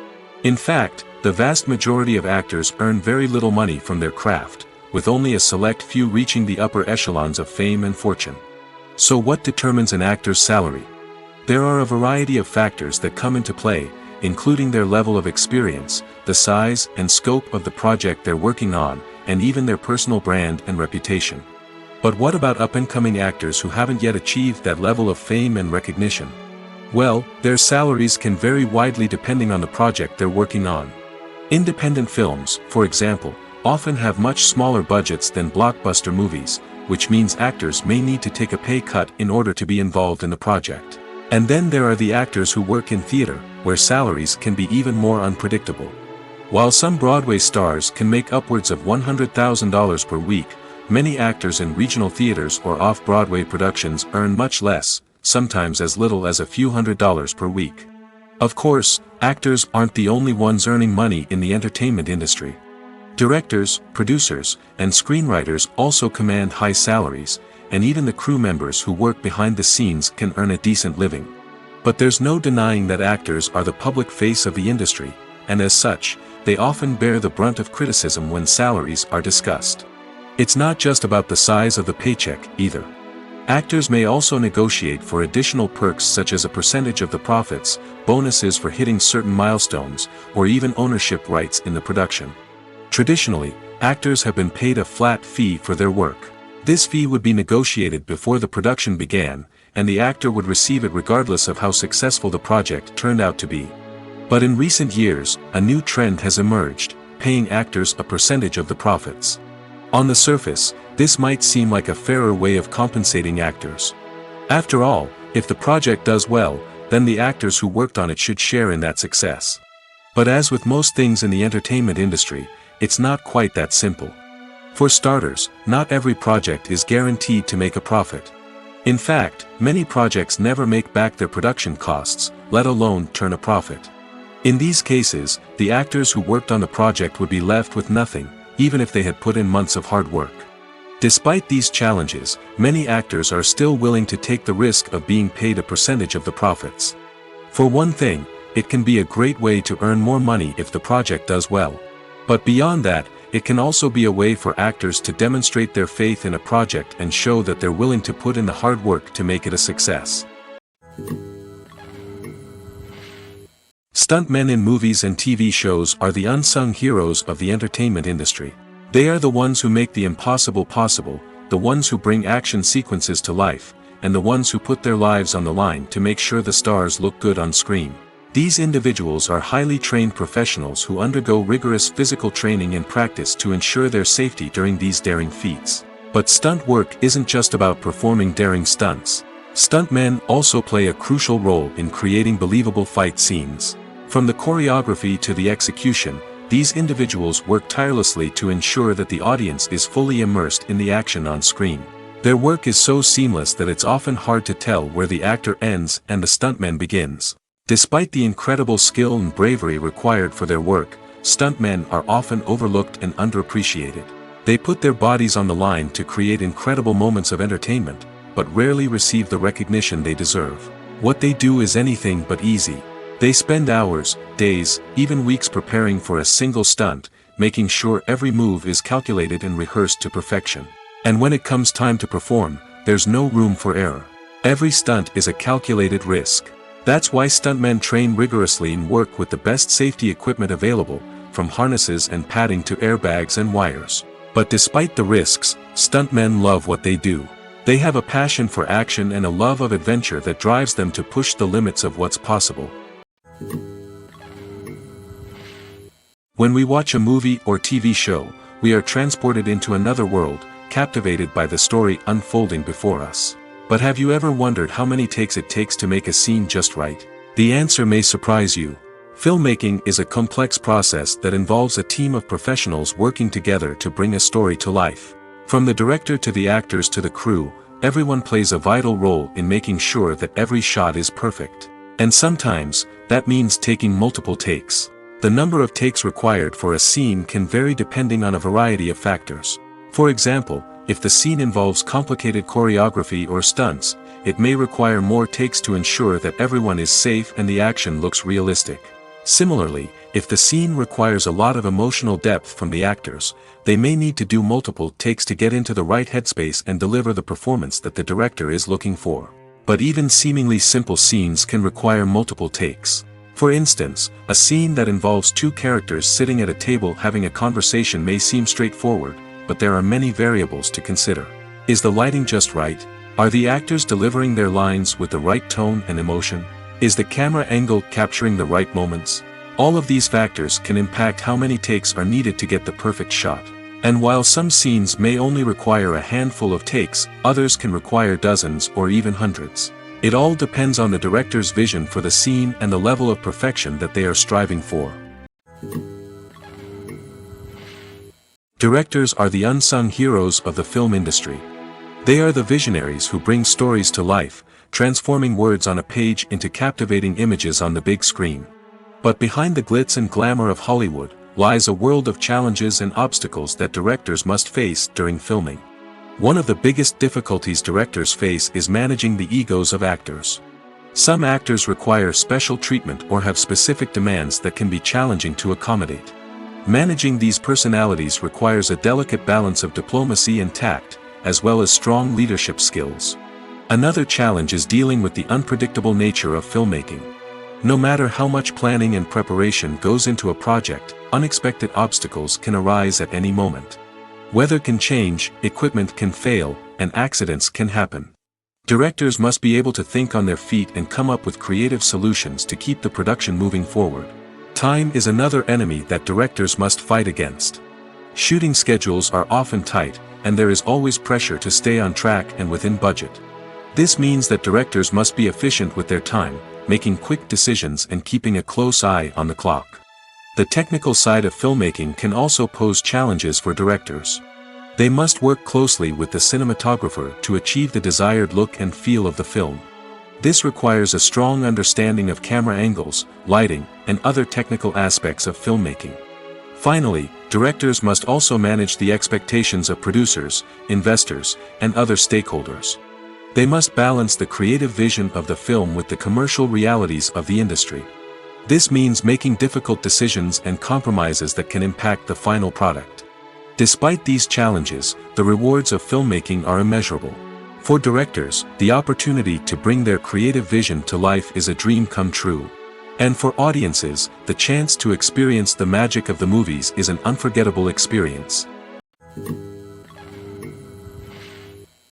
In fact, the vast majority of actors earn very little money from their craft, with only a select few reaching the upper echelons of fame and fortune. So what determines an actor's salary? There are a variety of factors that come into play, including their level of experience, the size and scope of the project they're working on, and even their personal brand and reputation. But what about up-and-coming actors who haven't yet achieved that level of fame and recognition? Well, their salaries can vary widely depending on the project they're working on. Independent films, for example, often have much smaller budgets than blockbuster movies, which means actors may need to take a pay cut in order to be involved in the project. And then there are the actors who work in theater, where salaries can be even more unpredictable. While some Broadway stars can make upwards of $100,000 per week, many actors in regional theaters or off-Broadway productions earn much less, sometimes as little as a few $100s per week. Of course, actors aren't the only ones earning money in the entertainment industry. Directors, producers, and screenwriters also command high salaries, and even the crew members who work behind the scenes can earn a decent living. But there's no denying that actors are the public face of the industry, and as such, they often bear the brunt of criticism when salaries are discussed. It's not just about the size of the paycheck, either. Actors may also negotiate for additional perks such as a percentage of the profits, bonuses for hitting certain milestones, or even ownership rights in the production. Traditionally, actors have been paid a flat fee for their work. This fee would be negotiated before the production began, and the actor would receive it regardless of how successful the project turned out to be. But in recent years, a new trend has emerged, paying actors a percentage of the profits. On the surface, this might seem like a fairer way of compensating actors. After all, if the project does well, then the actors who worked on it should share in that success. But as with most things in the entertainment industry, it's not quite that simple. For starters, not every project is guaranteed to make a profit. In fact, many projects never make back their production costs, let alone turn a profit. In these cases, the actors who worked on the project would be left with nothing, even if they had put in months of hard work. Despite these challenges, many actors are still willing to take the risk of being paid a percentage of the profits. For one thing, it can be a great way to earn more money if the project does well. But beyond that, it can also be a way for actors to demonstrate their faith in a project and show that they're willing to put in the hard work to make it a success. Stuntmen in movies and TV shows are the unsung heroes of the entertainment industry. They are the ones who make the impossible possible, the ones who bring action sequences to life, and the ones who put their lives on the line to make sure the stars look good on screen. These individuals are highly trained professionals who undergo rigorous physical training and practice to ensure their safety during these daring feats. But stunt work isn't just about performing daring stunts. Stuntmen also play a crucial role in creating believable fight scenes. From the choreography to the execution, these individuals work tirelessly to ensure that the audience is fully immersed in the action on screen. Their work is so seamless that it's often hard to tell where the actor ends and the stuntman begins. Despite the incredible skill and bravery required for their work, stuntmen are often overlooked and underappreciated. They put their bodies on the line to create incredible moments of entertainment, but rarely receive the recognition they deserve. What they do is anything but easy. They spend hours, days, even weeks preparing for a single stunt, making sure every move is calculated and rehearsed to perfection. And when it comes time to perform, there's no room for error. Every stunt is a calculated risk. That's why stuntmen train rigorously and work with the best safety equipment available, from harnesses and padding to airbags and wires. But despite the risks, stuntmen love what they do. They have a passion for action and a love of adventure that drives them to push the limits of what's possible. When we watch a movie or TV show, we are transported into another world, captivated by the story unfolding before us. But have you ever wondered how many takes it takes to make a scene just right? The answer may surprise you. Filmmaking is a complex process that involves a team of professionals working together to bring a story to life. From the director to the actors to the crew, everyone plays a vital role in making sure that every shot is perfect. And sometimes, that means taking multiple takes. The number of takes required for a scene can vary depending on a variety of factors. For example, if the scene involves complicated choreography or stunts, it may require more takes to ensure that everyone is safe and the action looks realistic. Similarly, if the scene requires a lot of emotional depth from the actors, they may need to do multiple takes to get into the right headspace and deliver the performance that the director is looking for. But even seemingly simple scenes can require multiple takes. For instance, a scene that involves two characters sitting at a table having a conversation may seem straightforward, but there are many variables to consider. Is the lighting just right? Are the actors delivering their lines with the right tone and emotion? Is the camera angle capturing the right moments? All of these factors can impact how many takes are needed to get the perfect shot. And while some scenes may only require a handful of takes, others can require dozens or even hundreds. It all depends on the director's vision for the scene and the level of perfection that they are striving for. Directors are the unsung heroes of the film industry. They are the visionaries who bring stories to life, transforming words on a page into captivating images on the big screen. But behind the glitz and glamour of Hollywood, lies a world of challenges and obstacles that directors must face during filming. One of the biggest difficulties directors face is managing the egos of actors. Some actors require special treatment or have specific demands that can be challenging to accommodate. Managing these personalities requires a delicate balance of diplomacy and tact, as well as strong leadership skills. Another challenge is dealing with the unpredictable nature of filmmaking. No matter how much planning and preparation goes into a project, unexpected obstacles can arise at any moment. Weather can change, equipment can fail, and accidents can happen. Directors must be able to think on their feet and come up with creative solutions to keep the production moving forward. Time is another enemy that directors must fight against. Shooting schedules are often tight, and there is always pressure to stay on track and within budget. This means that directors must be efficient with their time, making quick decisions and keeping a close eye on the clock. The technical side of filmmaking can also pose challenges for directors. They must work closely with the cinematographer to achieve the desired look and feel of the film. This requires a strong understanding of camera angles, lighting, and other technical aspects of filmmaking. Finally, directors must also manage the expectations of producers, investors, and other stakeholders. They must balance the creative vision of the film with the commercial realities of the industry. This means making difficult decisions and compromises that can impact the final product. Despite these challenges, the rewards of filmmaking are immeasurable. For directors, the opportunity to bring their creative vision to life is a dream come true. And for audiences, the chance to experience the magic of the movies is an unforgettable experience.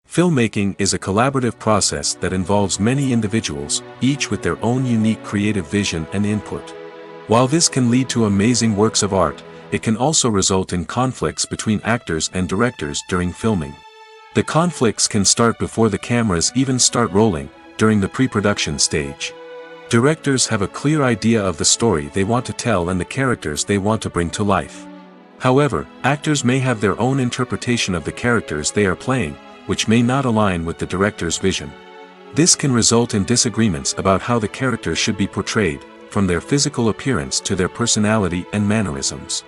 Filmmaking is a collaborative process that involves many individuals, each with their own unique creative vision and input. While this can lead to amazing works of art, it can also result in conflicts between actors and directors during filming. The conflicts can start before the cameras even start rolling, during the pre-production stage. Directors have a clear idea of the story they want to tell and the characters they want to bring to life. However, actors may have their own interpretation of the characters they are playing, which may not align with the director's vision. This can result in disagreements about how the characters should be portrayed, from their physical appearance to their personality and mannerisms.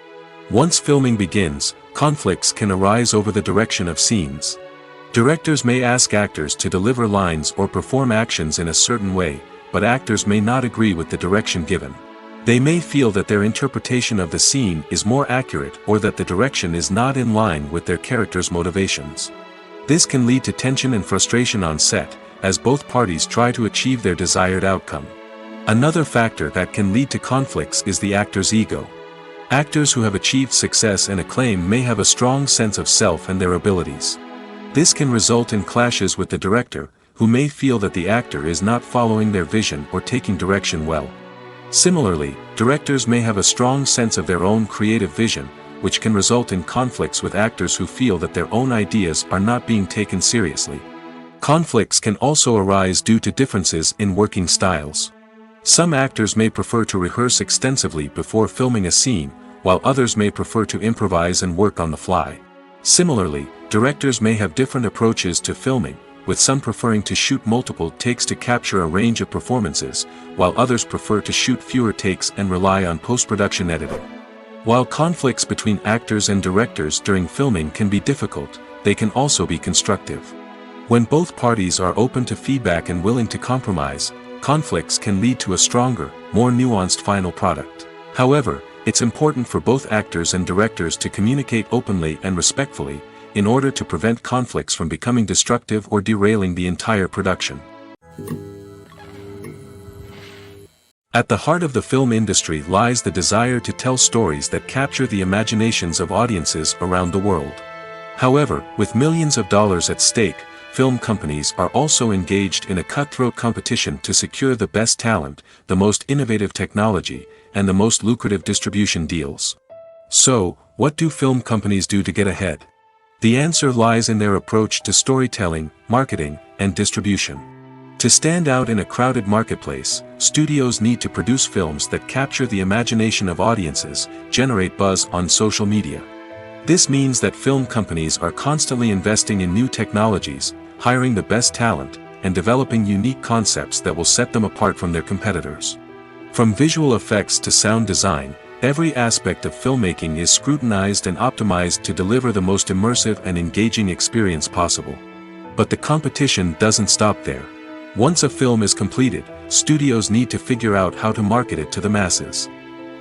Once filming begins, conflicts can arise over the direction of scenes. Directors may ask actors to deliver lines or perform actions in a certain way, but actors may not agree with the direction given. They may feel that their interpretation of the scene is more accurate or that the direction is not in line with their character's motivations. This can lead to tension and frustration on set, as both parties try to achieve their desired outcome. Another factor that can lead to conflicts is the actor's ego. Actors who have achieved success and acclaim may have a strong sense of self and their abilities. This can result in clashes with the director, who may feel that the actor is not following their vision or taking direction well. Similarly, directors may have a strong sense of their own creative vision, which can result in conflicts with actors who feel that their own ideas are not being taken seriously. Conflicts can also arise due to differences in working styles. Some actors may prefer to rehearse extensively before filming a scene, while others may prefer to improvise and work on the fly. Similarly, directors may have different approaches to filming, with some preferring to shoot multiple takes to capture a range of performances, while others prefer to shoot fewer takes and rely on post-production editing. While conflicts between actors and directors during filming can be difficult, they can also be constructive. When both parties are open to feedback and willing to compromise, conflicts can lead to a stronger, more nuanced final product. However, it's important for both actors and directors to communicate openly and respectfully, in order to prevent conflicts from becoming destructive or derailing the entire production. At the heart of the film industry lies the desire to tell stories that capture the imaginations of audiences around the world. However, with millions of dollars at stake, film companies are also engaged in a cutthroat competition to secure the best talent, the most innovative technology, and the most lucrative distribution deals. So, what do film companies do to get ahead? The answer lies in their approach to storytelling, marketing, and distribution. To stand out in a crowded marketplace, studios need to produce films that capture the imagination of audiences, generate buzz on social media. This means that film companies are constantly investing in new technologies, hiring the best talent, and developing unique concepts that will set them apart from their competitors. From visual effects to sound design, every aspect of filmmaking is scrutinized and optimized to deliver the most immersive and engaging experience possible. But the competition doesn't stop there. Once a film is completed, studios need to figure out how to market it to the masses.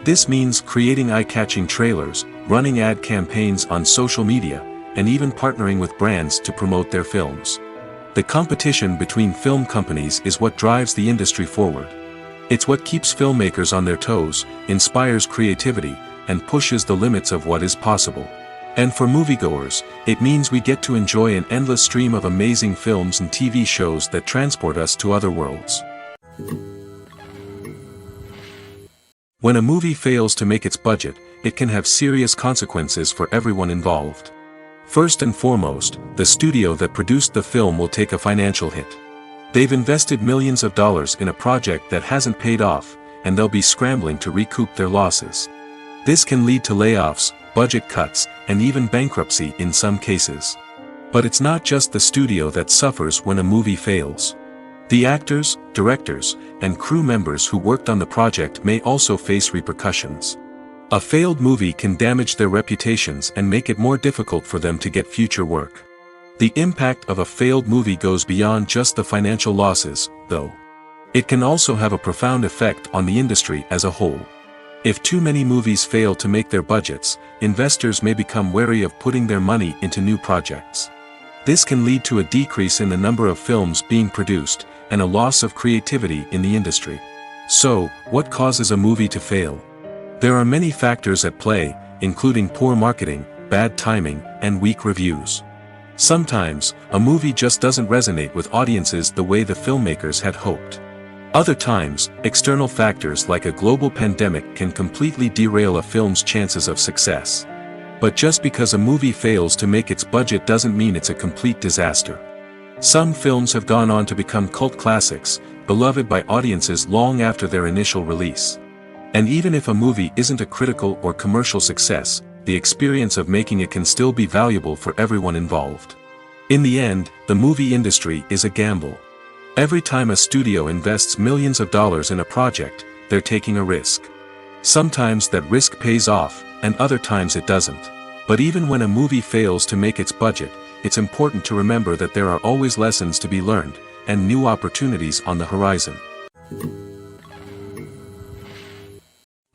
This means creating eye-catching trailers, running ad campaigns on social media, and even partnering with brands to promote their films. The competition between film companies is what drives the industry forward. It's what keeps filmmakers on their toes, inspires creativity, and pushes the limits of what is possible. And for moviegoers, it means we get to enjoy an endless stream of amazing films and TV shows that transport us to other worlds. When a movie fails to make its budget, it can have serious consequences for everyone involved. First and foremost, the studio that produced the film will take a financial hit. They've invested millions of dollars in a project that hasn't paid off, and they'll be scrambling to recoup their losses. This can lead to layoffs, budget cuts, and even bankruptcy in some cases. But it's not just the studio that suffers when a movie fails. The actors, directors, and crew members who worked on the project may also face repercussions. A failed movie can damage their reputations and make it more difficult for them to get future work. The impact of a failed movie goes beyond just the financial losses, though. It can also have a profound effect on the industry as a whole. If too many movies fail to make their budgets, investors may become wary of putting their money into new projects. This can lead to a decrease in the number of films being produced, and a loss of creativity in the industry. So, what causes a movie to fail? There are many factors at play, including poor marketing, bad timing, and weak reviews. Sometimes, a movie just doesn't resonate with audiences the way the filmmakers had hoped. Other times, external factors like a global pandemic can completely derail a film's chances of success. But just because a movie fails to make its budget doesn't mean it's a complete disaster. Some films have gone on to become cult classics, beloved by audiences long after their initial release. And even if a movie isn't a critical or commercial success, the experience of making it can still be valuable for everyone involved. In the end, the movie industry is a gamble. Every time a studio invests millions of dollars in a project, they're taking a risk. Sometimes that risk pays off, and other times it doesn't. But even when a movie fails to make its budget, it's important to remember that there are always lessons to be learned, and new opportunities on the horizon.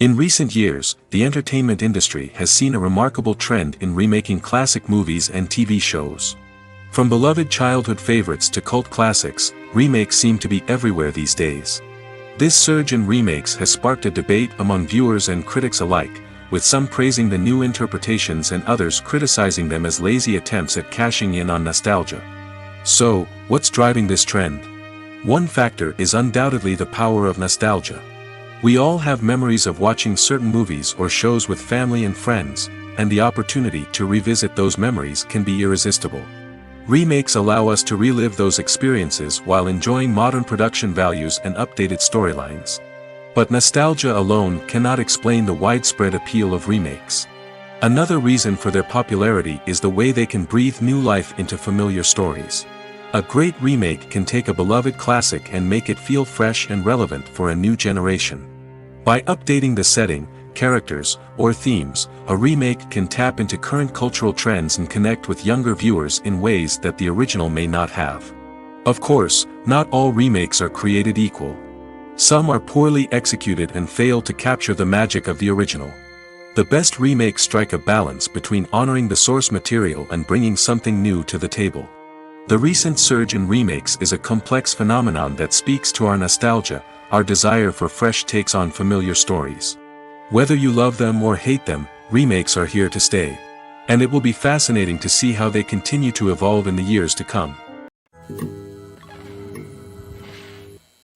In recent years, the entertainment industry has seen a remarkable trend in remaking classic movies and TV shows. From beloved childhood favorites to cult classics, remakes seem to be everywhere these days. This surge in remakes has sparked a debate among viewers and critics alike, with some praising the new interpretations and others criticizing them as lazy attempts at cashing in on nostalgia. So, what's driving this trend? One factor is undoubtedly the power of nostalgia. We all have memories of watching certain movies or shows with family and friends, and the opportunity to revisit those memories can be irresistible. Remakes allow us to relive those experiences while enjoying modern production values and updated storylines. But nostalgia alone cannot explain the widespread appeal of remakes. Another reason for their popularity is the way they can breathe new life into familiar stories. A great remake can take a beloved classic and make it feel fresh and relevant for a new generation. By updating the setting, characters, or themes, a remake can tap into current cultural trends and connect with younger viewers in ways that the original may not have. Of course, not all remakes are created equal. Some are poorly executed and fail to capture the magic of the original. The best remakes strike a balance between honoring the source material and bringing something new to the table. The recent surge in remakes is a complex phenomenon that speaks to our nostalgia, our desire for fresh takes on familiar stories. Whether you love them or hate them, remakes are here to stay. And it will be fascinating to see how they continue to evolve in the years to come.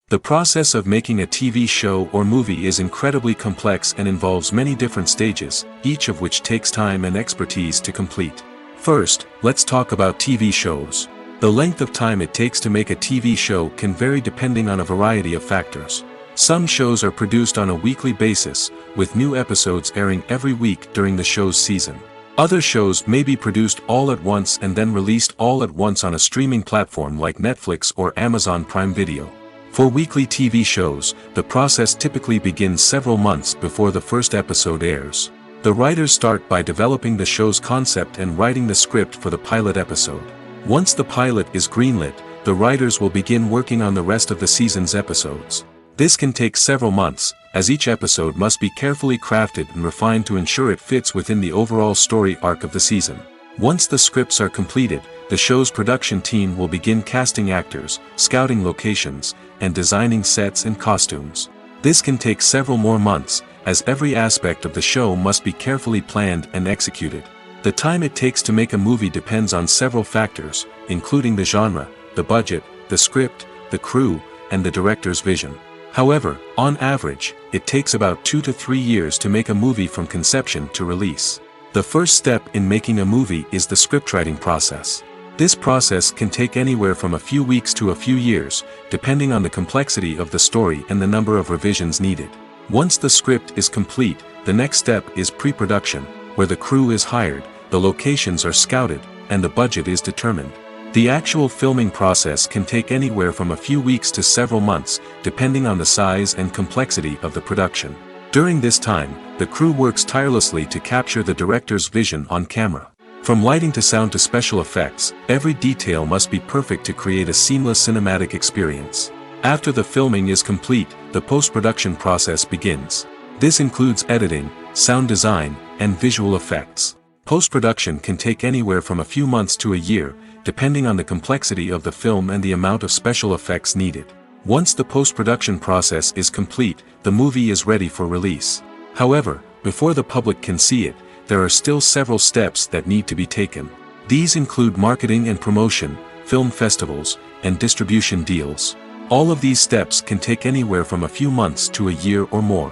The process of making a TV show or movie is incredibly complex and involves many different stages, each of which takes time and expertise to complete. First, let's talk about TV shows. The length of time it takes to make a TV show can vary depending on a variety of factors. Some shows are produced on a weekly basis, with new episodes airing every week during the show's season. Other shows may be produced all at once and then released all at once on a streaming platform like Netflix or Amazon Prime Video. For weekly TV shows, the process typically begins several months before the first episode airs. The writers start by developing the show's concept and writing the script for the pilot episode. Once the pilot is greenlit, the writers will begin working on the rest of the season's episodes. This can take several months, as each episode must be carefully crafted and refined to ensure it fits within the overall story arc of the season. Once the scripts are completed, the show's production team will begin casting actors, scouting locations, and designing sets and costumes. This can take several more months, as every aspect of the show must be carefully planned and executed. The time it takes to make a movie depends on several factors, including the genre, the budget, the script, the crew, and the director's vision. However, on average, it takes about 2 to 3 years to make a movie from conception to release. The first step in making a movie is the scriptwriting process. This process can take anywhere from a few weeks to a few years, depending on the complexity of the story and the number of revisions needed. Once the script is complete, the next step is pre-production, where the crew is hired, the locations are scouted, and the budget is determined. The actual filming process can take anywhere from a few weeks to several months, depending on the size and complexity of the production. During this time, the crew works tirelessly to capture the director's vision on camera. From lighting to sound to special effects, every detail must be perfect to create a seamless cinematic experience. After the filming is complete, the post-production process begins. This includes editing, sound design, and visual effects. Post-production can take anywhere from a few months to a year, depending on the complexity of the film and the amount of special effects needed. Once the post-production process is complete, the movie is ready for release. However, before the public can see it, there are still several steps that need to be taken. These include marketing and promotion, film festivals, and distribution deals. All of these steps can take anywhere from a few months to a year or more.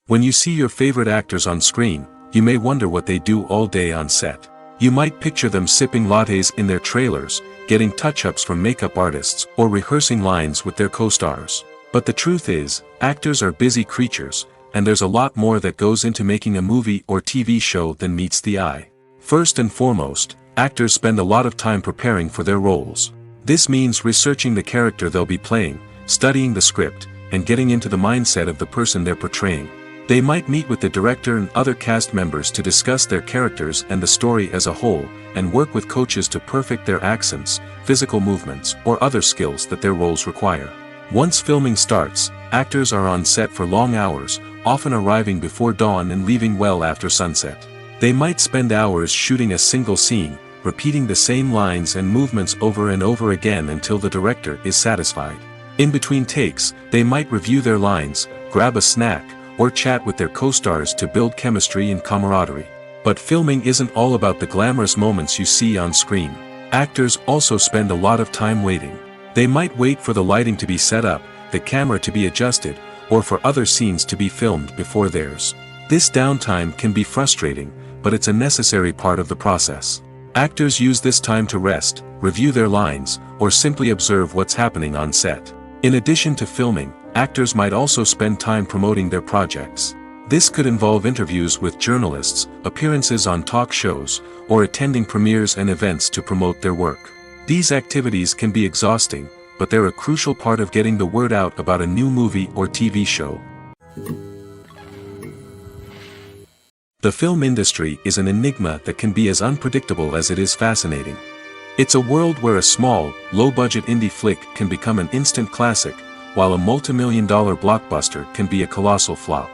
When you see your favorite actors on screen, you may wonder what they do all day on set. You might picture them sipping lattes in their trailers, getting touch-ups from makeup artists, or rehearsing lines with their co-stars. But the truth is, actors are busy creatures, and there's a lot more that goes into making a movie or TV show than meets the eye. First and foremost, actors spend a lot of time preparing for their roles. This means researching the character they'll be playing, studying the script, and getting into the mindset of the person they're portraying. They might meet with the director and other cast members to discuss their characters and the story as a whole, and work with coaches to perfect their accents, physical movements, or other skills that their roles require. Once filming starts, actors are on set for long hours, often arriving before dawn and leaving well after sunset. They might spend hours shooting a single scene, repeating the same lines and movements over and over again until the director is satisfied. In between takes, they might review their lines, grab a snack, or chat with their co-stars to build chemistry and camaraderie. But filming isn't all about the glamorous moments you see on screen. Actors also spend a lot of time waiting. They might wait for the lighting to be set up, the camera to be adjusted, or for other scenes to be filmed before theirs. This downtime can be frustrating, but it's a necessary part of the process. Actors use this time to rest, review their lines, or simply observe what's happening on set. In addition to filming, actors might also spend time promoting their projects. This could involve interviews with journalists, appearances on talk shows, or attending premieres and events to promote their work. These activities can be exhausting, but they're a crucial part of getting the word out about a new movie or TV show. The film industry is an enigma that can be as unpredictable as it is fascinating. It's a world where a small, low-budget indie flick can become an instant classic, while a multi-million-dollar blockbuster can be a colossal flop.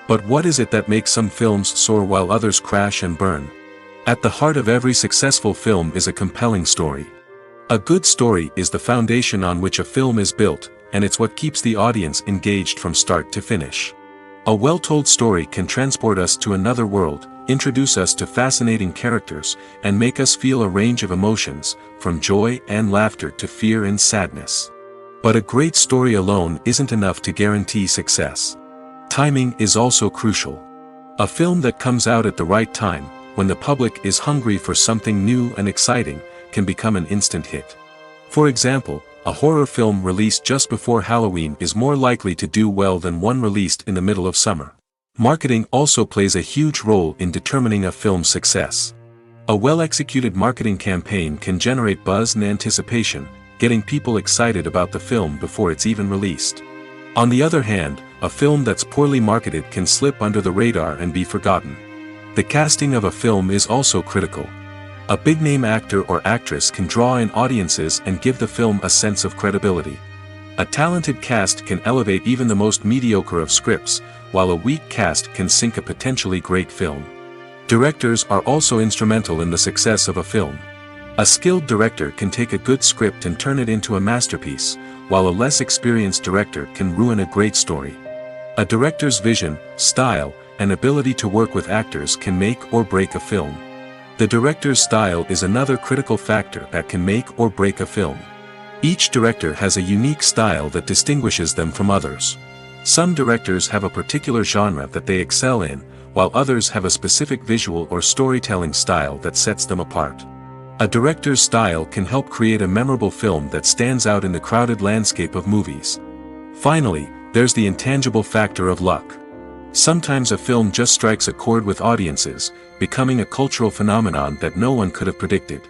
But what is it that makes some films soar while others crash and burn? At the heart of every successful film is a compelling story. A good story is the foundation on which a film is built, and it's what keeps the audience engaged from start to finish. A well-told story can transport us to another world, introduce us to fascinating characters, and make us feel a range of emotions, from joy and laughter to fear and sadness. But a great story alone isn't enough to guarantee success. Timing is also crucial. A film that comes out at the right time, when the public is hungry for something new and exciting, can become an instant hit. For example, a horror film released just before Halloween is more likely to do well than one released in the middle of summer. Marketing also plays a huge role in determining a film's success. A well-executed marketing campaign can generate buzz and anticipation, getting people excited about the film before it's even released. On the other hand, a film that's poorly marketed can slip under the radar and be forgotten. The casting of a film is also critical. A big-name actor or actress can draw in audiences and give the film a sense of credibility. A talented cast can elevate even the most mediocre of scripts, while a weak cast can sink a potentially great film. Directors are also instrumental in the success of a film. A skilled director can take a good script and turn it into a masterpiece, while a less experienced director can ruin a great story. A director's vision, style, and ability to work with actors can make or break a film. The director's style is another critical factor that can make or break a film. Each director has a unique style that distinguishes them from others. Some directors have a particular genre that they excel in, while others have a specific visual or storytelling style that sets them apart. A director's style can help create a memorable film that stands out in the crowded landscape of movies. Finally, there's the intangible factor of luck. Sometimes a film just strikes a chord with audiences, becoming a cultural phenomenon that no one could have predicted.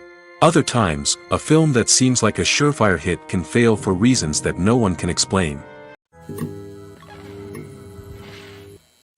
Other times, a film that seems like a surefire hit can fail for reasons that no one can explain.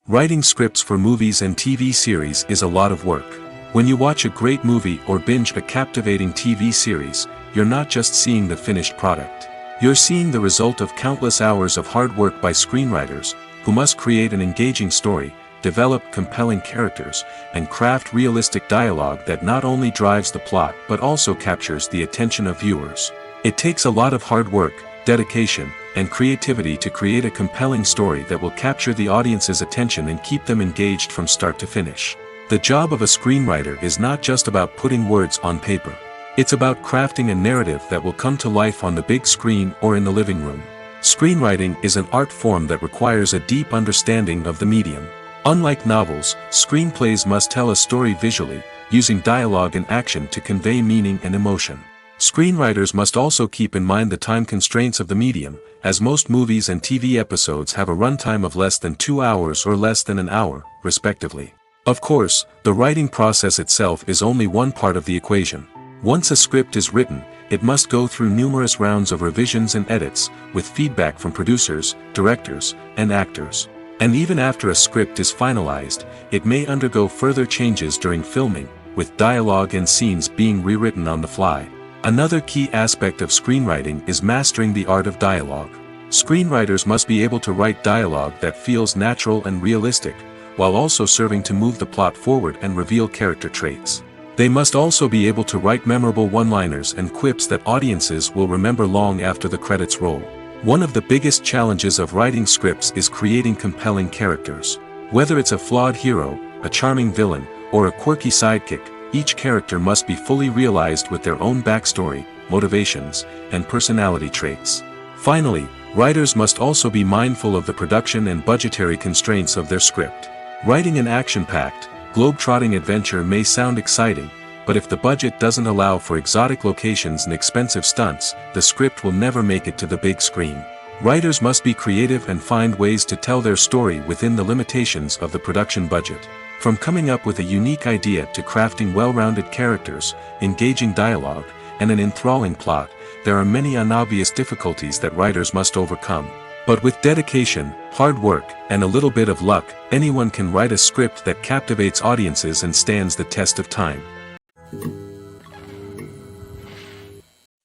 Writing scripts for movies and TV series is a lot of work. When you watch a great movie or binge a captivating TV series, you're not just seeing the finished product. You're seeing the result of countless hours of hard work by screenwriters, who must create an engaging story, develop compelling characters, and craft realistic dialogue that not only drives the plot but also captures the attention of viewers. It takes a lot of hard work, dedication, and creativity to create a compelling story that will capture the audience's attention and keep them engaged from start to finish. The job of a screenwriter is not just about putting words on paper. It's about crafting a narrative that will come to life on the big screen or in the living room. Screenwriting is an art form that requires a deep understanding of the medium. Unlike novels, screenplays must tell a story visually, using dialogue and action to convey meaning and emotion. Screenwriters must also keep in mind the time constraints of the medium, as most movies and TV episodes have a runtime of less than 2 hours or less than an hour, respectively. Of course, the writing process itself is only one part of the equation. Once a script is written, it must go through numerous rounds of revisions and edits, with feedback from producers, directors, and actors. And even after a script is finalized, it may undergo further changes during filming, with dialogue and scenes being rewritten on the fly. Another key aspect of screenwriting is mastering the art of dialogue. Screenwriters must be able to write dialogue that feels natural and realistic, while also serving to move the plot forward and reveal character traits. They must also be able to write memorable one-liners and quips that audiences will remember long after the credits roll. One of the biggest challenges of writing scripts is creating compelling characters. Whether it's a flawed hero, a charming villain, or a quirky sidekick, each character must be fully realized with their own backstory, motivations, and personality traits. Finally, writers must also be mindful of the production and budgetary constraints of their script. Writing an action-packed, globe-trotting adventure may sound exciting, but if the budget doesn't allow for exotic locations and expensive stunts, the script will never make it to the big screen. Writers must be creative and find ways to tell their story within the limitations of the production budget. From coming up with a unique idea to crafting well-rounded characters, engaging dialogue, and an enthralling plot, there are many unobvious difficulties that writers must overcome. But with dedication, hard work, and a little bit of luck, anyone can write a script that captivates audiences and stands the test of time.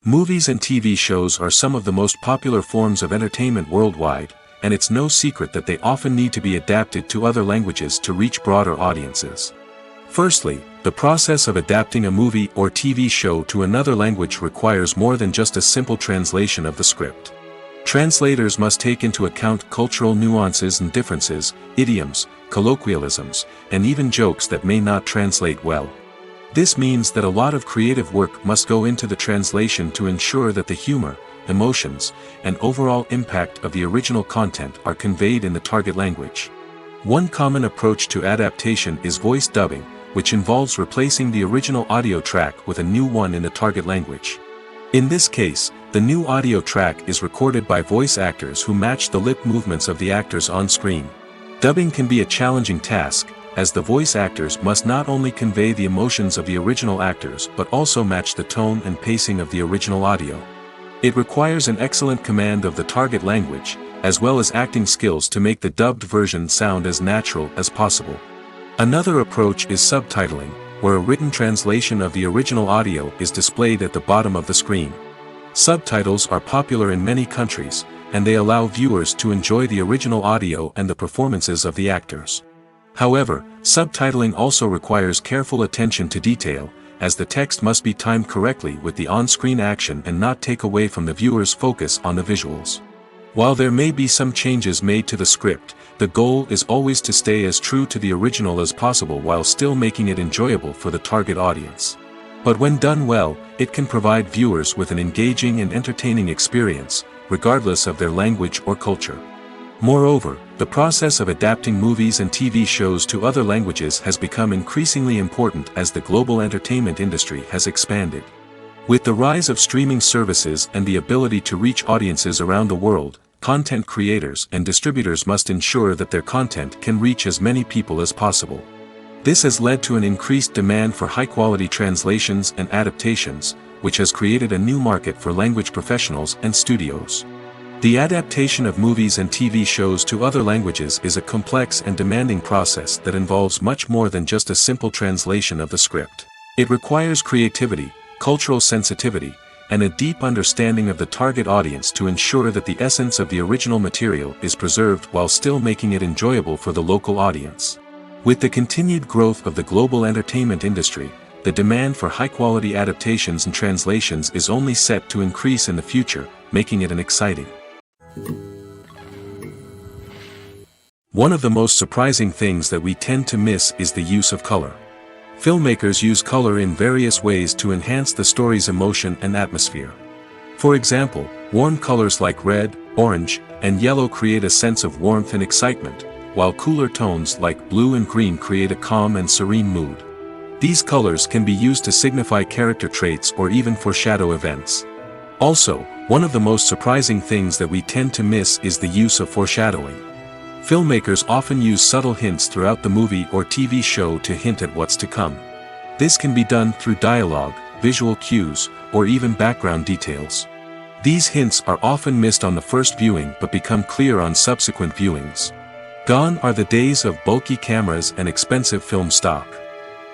Movies and TV shows are some of the most popular forms of entertainment worldwide, and it's no secret that they often need to be adapted to other languages to reach broader audiences. Firstly, the process of adapting a movie or TV show to another language requires more than just a simple translation of the script. Translators must take into account cultural nuances and differences, idioms, colloquialisms, and even jokes that may not translate well. This means that a lot of creative work must go into the translation to ensure that the humor, emotions, and overall impact of the original content are conveyed in the target language. One common approach to adaptation is voice dubbing, which involves replacing the original audio track with a new one in the target language. In this case, the new audio track is recorded by voice actors who match the lip movements of the actors on screen. Dubbing can be a challenging task, as the voice actors must not only convey the emotions of the original actors but also match the tone and pacing of the original audio. It requires an excellent command of the target language, as well as acting skills to make the dubbed version sound as natural as possible. Another approach is subtitling, where a written translation of the original audio is displayed at the bottom of the screen. Subtitles are popular in many countries, and they allow viewers to enjoy the original audio and the performances of the actors. However, subtitling also requires careful attention to detail, as the text must be timed correctly with the on-screen action and not take away from the viewer's focus on the visuals. While there may be some changes made to the script, the goal is always to stay as true to the original as possible while still making it enjoyable for the target audience. But when done well, it can provide viewers with an engaging and entertaining experience, regardless of their language or culture. Moreover, the process of adapting movies and TV shows to other languages has become increasingly important as the global entertainment industry has expanded. With the rise of streaming services and the ability to reach audiences around the world, content creators and distributors must ensure that their content can reach as many people as possible. This has led to an increased demand for high-quality translations and adaptations, which has created a new market for language professionals and studios. The adaptation of movies and TV shows to other languages is a complex and demanding process that involves much more than just a simple translation of the script. It requires creativity, cultural sensitivity, and a deep understanding of the target audience to ensure that the essence of the original material is preserved while still making it enjoyable for the local audience. With the continued growth of the global entertainment industry, the demand for high-quality adaptations and translations is only set to increase in the future, making it exciting. One of the most surprising things that we tend to miss is the use of color. Filmmakers use color in various ways to enhance the story's emotion and atmosphere. For example, warm colors like red, orange, and yellow create a sense of warmth and excitement, while cooler tones like blue and green create a calm and serene mood. These colors can be used to signify character traits or even foreshadow events. Also, one of the most surprising things that we tend to miss is the use of foreshadowing. Filmmakers often use subtle hints throughout the movie or TV show to hint at what's to come. This can be done through dialogue, visual cues, or even background details. These hints are often missed on the first viewing but become clear on subsequent viewings. Gone are the days of bulky cameras and expensive film stock.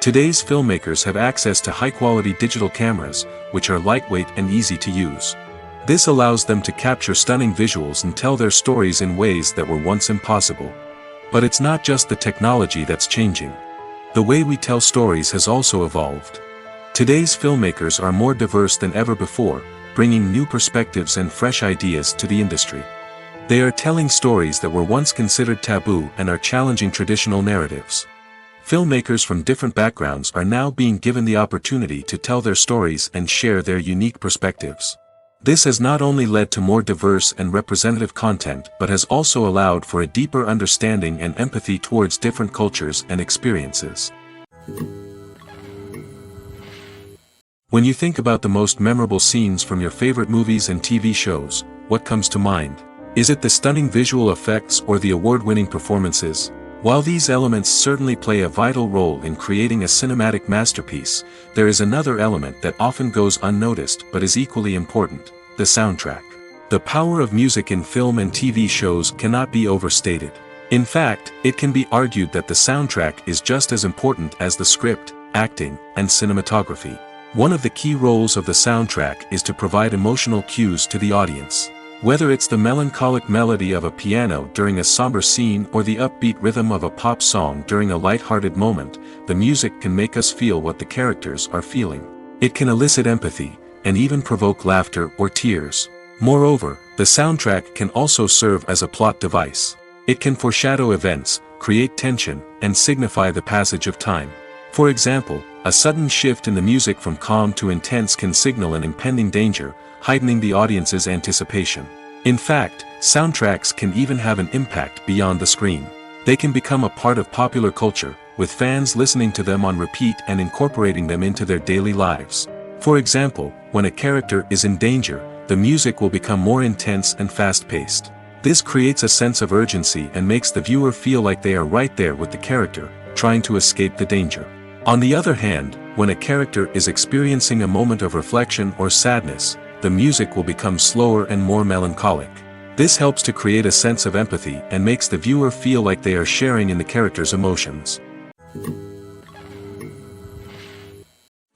Today's filmmakers have access to high-quality digital cameras, which are lightweight and easy to use. This allows them to capture stunning visuals and tell their stories in ways that were once impossible. But it's not just the technology that's changing. The way we tell stories has also evolved. Today's filmmakers are more diverse than ever before, bringing new perspectives and fresh ideas to the industry. They are telling stories that were once considered taboo and are challenging traditional narratives. Filmmakers from different backgrounds are now being given the opportunity to tell their stories and share their unique perspectives. This has not only led to more diverse and representative content but has also allowed for a deeper understanding and empathy towards different cultures and experiences. When you think about the most memorable scenes from your favorite movies and TV shows, what comes to mind? Is it the stunning visual effects or the award-winning performances? While these elements certainly play a vital role in creating a cinematic masterpiece, there is another element that often goes unnoticed but is equally important: the soundtrack. The power of music in film and TV shows cannot be overstated. In fact, it can be argued that the soundtrack is just as important as the script, acting, and cinematography. One of the key roles of the soundtrack is to provide emotional cues to the audience. Whether it's the melancholic melody of a piano during a somber scene or the upbeat rhythm of a pop song during a light-hearted moment, the music can make us feel what the characters are feeling. It can elicit empathy, and even provoke laughter or tears. Moreover, the soundtrack can also serve as a plot device. It can foreshadow events, create tension, and signify the passage of time. For example, a sudden shift in the music from calm to intense can signal an impending danger, heightening the audience's anticipation. In fact, soundtracks can even have an impact beyond the screen. They can become a part of popular culture, with fans listening to them on repeat and incorporating them into their daily lives. For example, when a character is in danger, the music will become more intense and fast-paced. This creates a sense of urgency and makes the viewer feel like they are right there with the character, trying to escape the danger. On the other hand, when a character is experiencing a moment of reflection or sadness, the music will become slower and more melancholic. This helps to create a sense of empathy and makes the viewer feel like they are sharing in the character's emotions.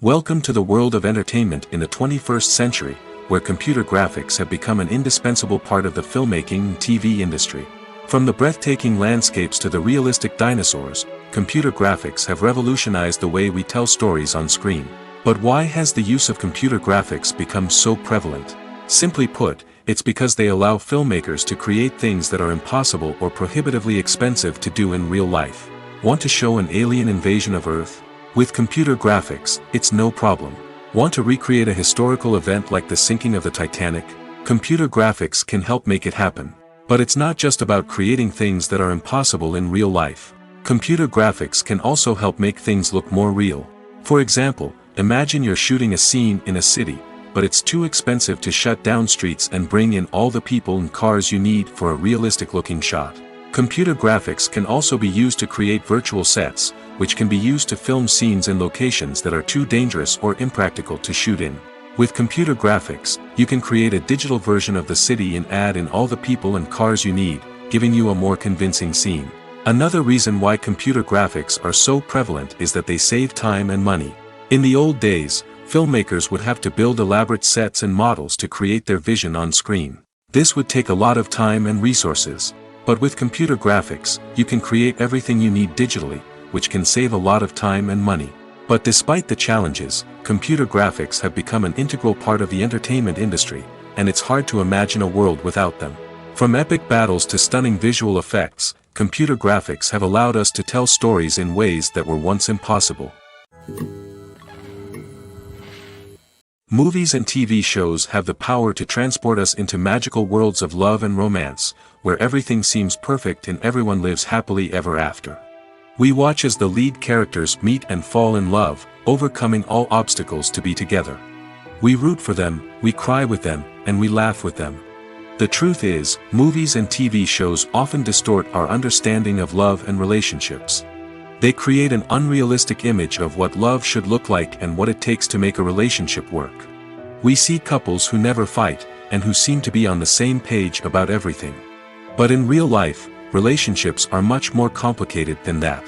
Welcome to the world of entertainment in the 21st century, where computer graphics have become an indispensable part of the filmmaking and TV industry. From the breathtaking landscapes to the realistic dinosaurs, computer graphics have revolutionized the way we tell stories on screen. But why has the use of computer graphics become so prevalent? Simply put, it's because they allow filmmakers to create things that are impossible or prohibitively expensive to do in real life. Want to show an alien invasion of Earth? With computer graphics, it's no problem. Want to recreate a historical event like the sinking of the Titanic? Computer graphics can help make it happen. But it's not just about creating things that are impossible in real life. Computer graphics can also help make things look more real. For example, imagine you're shooting a scene in a city, but it's too expensive to shut down streets and bring in all the people and cars you need for a realistic-looking shot. Computer graphics can also be used to create virtual sets, which can be used to film scenes in locations that are too dangerous or impractical to shoot in. With computer graphics, you can create a digital version of the city and add in all the people and cars you need, giving you a more convincing scene. Another reason why computer graphics are so prevalent is that they save time and money. In the old days, filmmakers would have to build elaborate sets and models to create their vision on screen. This would take a lot of time and resources. But with computer graphics, you can create everything you need digitally, which can save a lot of time and money. But despite the challenges, computer graphics have become an integral part of the entertainment industry, and it's hard to imagine a world without them. From epic battles to stunning visual effects, computer graphics have allowed us to tell stories in ways that were once impossible. Movies and TV shows have the power to transport us into magical worlds of love and romance, where everything seems perfect and everyone lives happily ever after. We watch as the lead characters meet and fall in love, overcoming all obstacles to be together. We root for them, we cry with them, and we laugh with them. The truth is, movies and TV shows often distort our understanding of love and relationships. They create an unrealistic image of what love should look like and what it takes to make a relationship work. We see couples who never fight, and who seem to be on the same page about everything. But in real life, relationships are much more complicated than that.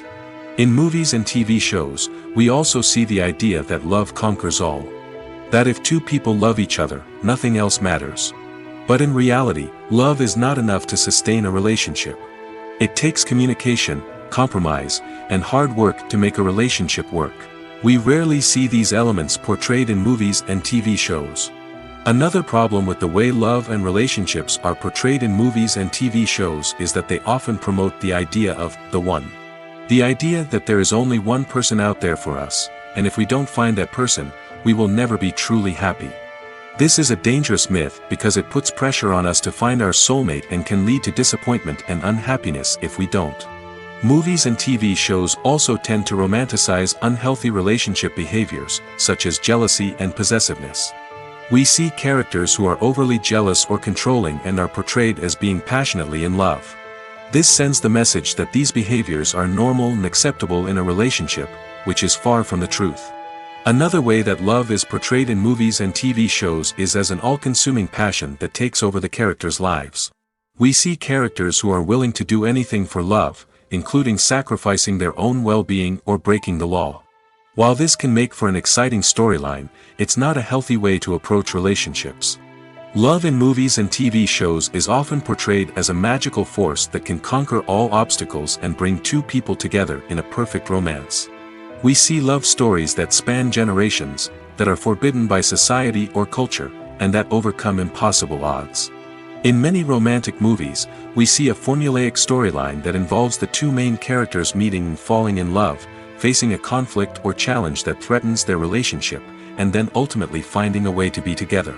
In movies and TV shows, we also see the idea that love conquers all. That if two people love each other, nothing else matters. But in reality, love is not enough to sustain a relationship. It takes communication, compromise, and hard work to make a relationship work. We rarely see these elements portrayed in movies and TV shows. Another problem with the way love and relationships are portrayed in movies and TV shows is that they often promote the idea of the one. The idea that there is only one person out there for us, and if we don't find that person, we will never be truly happy. This is a dangerous myth because it puts pressure on us to find our soulmate and can lead to disappointment and unhappiness if we don't. Movies and TV shows also tend to romanticize unhealthy relationship behaviors, such as jealousy and possessiveness. We see characters who are overly jealous or controlling and are portrayed as being passionately in love. This sends the message that these behaviors are normal and acceptable in a relationship, which is far from the truth. Another way that love is portrayed in movies and TV shows is as an all-consuming passion that takes over the characters' lives. We see characters who are willing to do anything for love, including sacrificing their own well-being or breaking the law. While this can make for an exciting storyline, it's not a healthy way to approach relationships. Love in movies and TV shows is often portrayed as a magical force that can conquer all obstacles and bring two people together in a perfect romance. We see love stories that span generations, that are forbidden by society or culture, and that overcome impossible odds. In many romantic movies, we see a formulaic storyline that involves the two main characters meeting and falling in love, facing a conflict or challenge that threatens their relationship, and then ultimately finding a way to be together.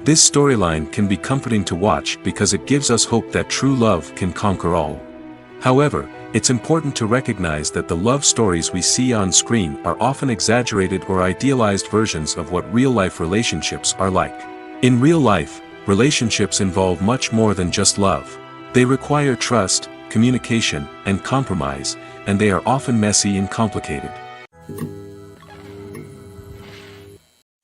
This storyline can be comforting to watch because it gives us hope that true love can conquer all. However, it's important to recognize that the love stories we see on screen are often exaggerated or idealized versions of what real-life relationships are like. In real life, relationships involve much more than just love. They require trust, communication, and compromise, and they are often messy and complicated.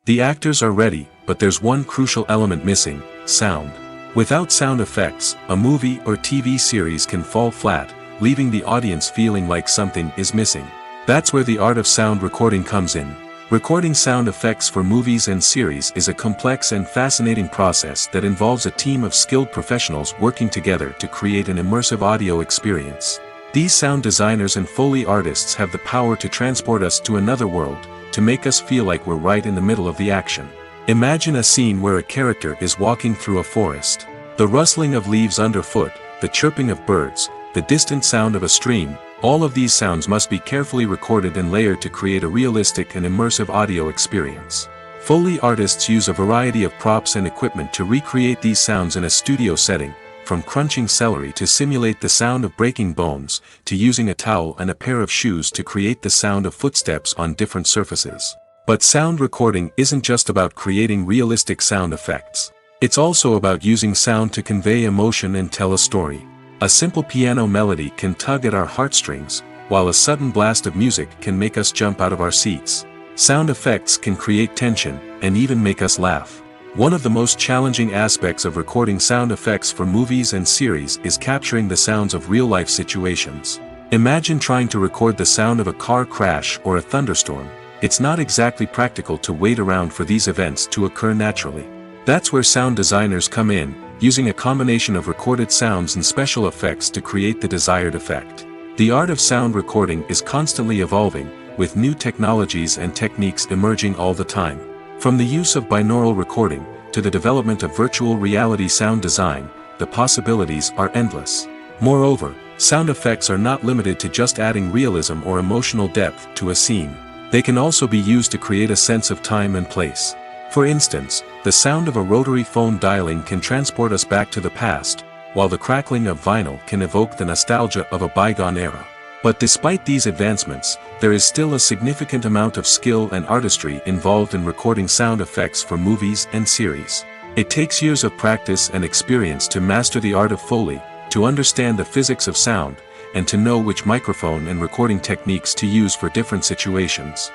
The actors are ready, but there's one crucial element missing: sound. Without sound effects, a movie or TV series can fall flat, leaving the audience feeling like something is missing. That's where the art of sound recording comes in. Recording sound effects for movies and series is a complex and fascinating process that involves a team of skilled professionals working together to create an immersive audio experience. These sound designers and Foley artists have the power to transport us to another world, to make us feel like we're right in the middle of the action. Imagine a scene where a character is walking through a forest. The rustling of leaves underfoot, the chirping of birds, the distant sound of a stream, all of these sounds must be carefully recorded and layered to create a realistic and immersive audio experience. Foley artists use a variety of props and equipment to recreate these sounds in a studio setting, from crunching celery to simulate the sound of breaking bones, to using a towel and a pair of shoes to create the sound of footsteps on different surfaces. But sound recording isn't just about creating realistic sound effects. It's also about using sound to convey emotion and tell a story. A simple piano melody can tug at our heartstrings, while a sudden blast of music can make us jump out of our seats. Sound effects can create tension, and even make us laugh. One of the most challenging aspects of recording sound effects for movies and series is capturing the sounds of real-life situations. Imagine trying to record the sound of a car crash or a thunderstorm. It's not exactly practical to wait around for these events to occur naturally. That's where sound designers come in, using a combination of recorded sounds and special effects to create the desired effect. The art of sound recording is constantly evolving, with new technologies and techniques emerging all the time. From the use of binaural recording, to the development of virtual reality sound design, the possibilities are endless. Moreover, sound effects are not limited to just adding realism or emotional depth to a scene. They can also be used to create a sense of time and place. For instance, the sound of a rotary phone dialing can transport us back to the past, while the crackling of vinyl can evoke the nostalgia of a bygone era. But despite these advancements, there is still a significant amount of skill and artistry involved in recording sound effects for movies and series. It takes years of practice and experience to master the art of Foley, to understand the physics of sound, and to know which microphone and recording techniques to use for different situations.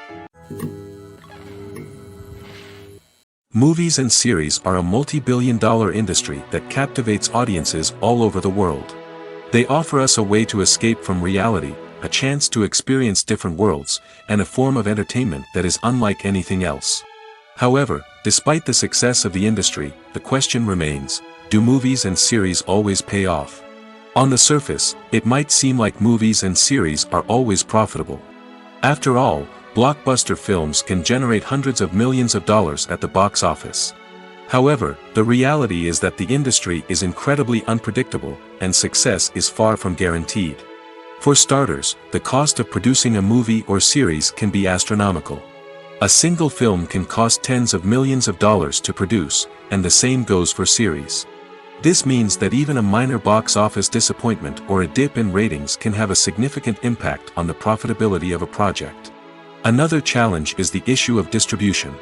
Movies and series are a multi-billion-dollar industry that captivates audiences all over the world. They offer us a way to escape from reality, a chance to experience different worlds, and a form of entertainment that is unlike anything else. However, despite the success of the industry, the question remains, do movies and series always pay off? On the surface, it might seem like movies and series are always profitable. After all, blockbuster films can generate hundreds of millions of dollars at the box office. However, the reality is that the industry is incredibly unpredictable, and success is far from guaranteed. For starters, the cost of producing a movie or series can be astronomical. A single film can cost tens of millions of dollars to produce, and the same goes for series. This means that even a minor box office disappointment or a dip in ratings can have a significant impact on the profitability of a project. Another challenge is the issue of distribution.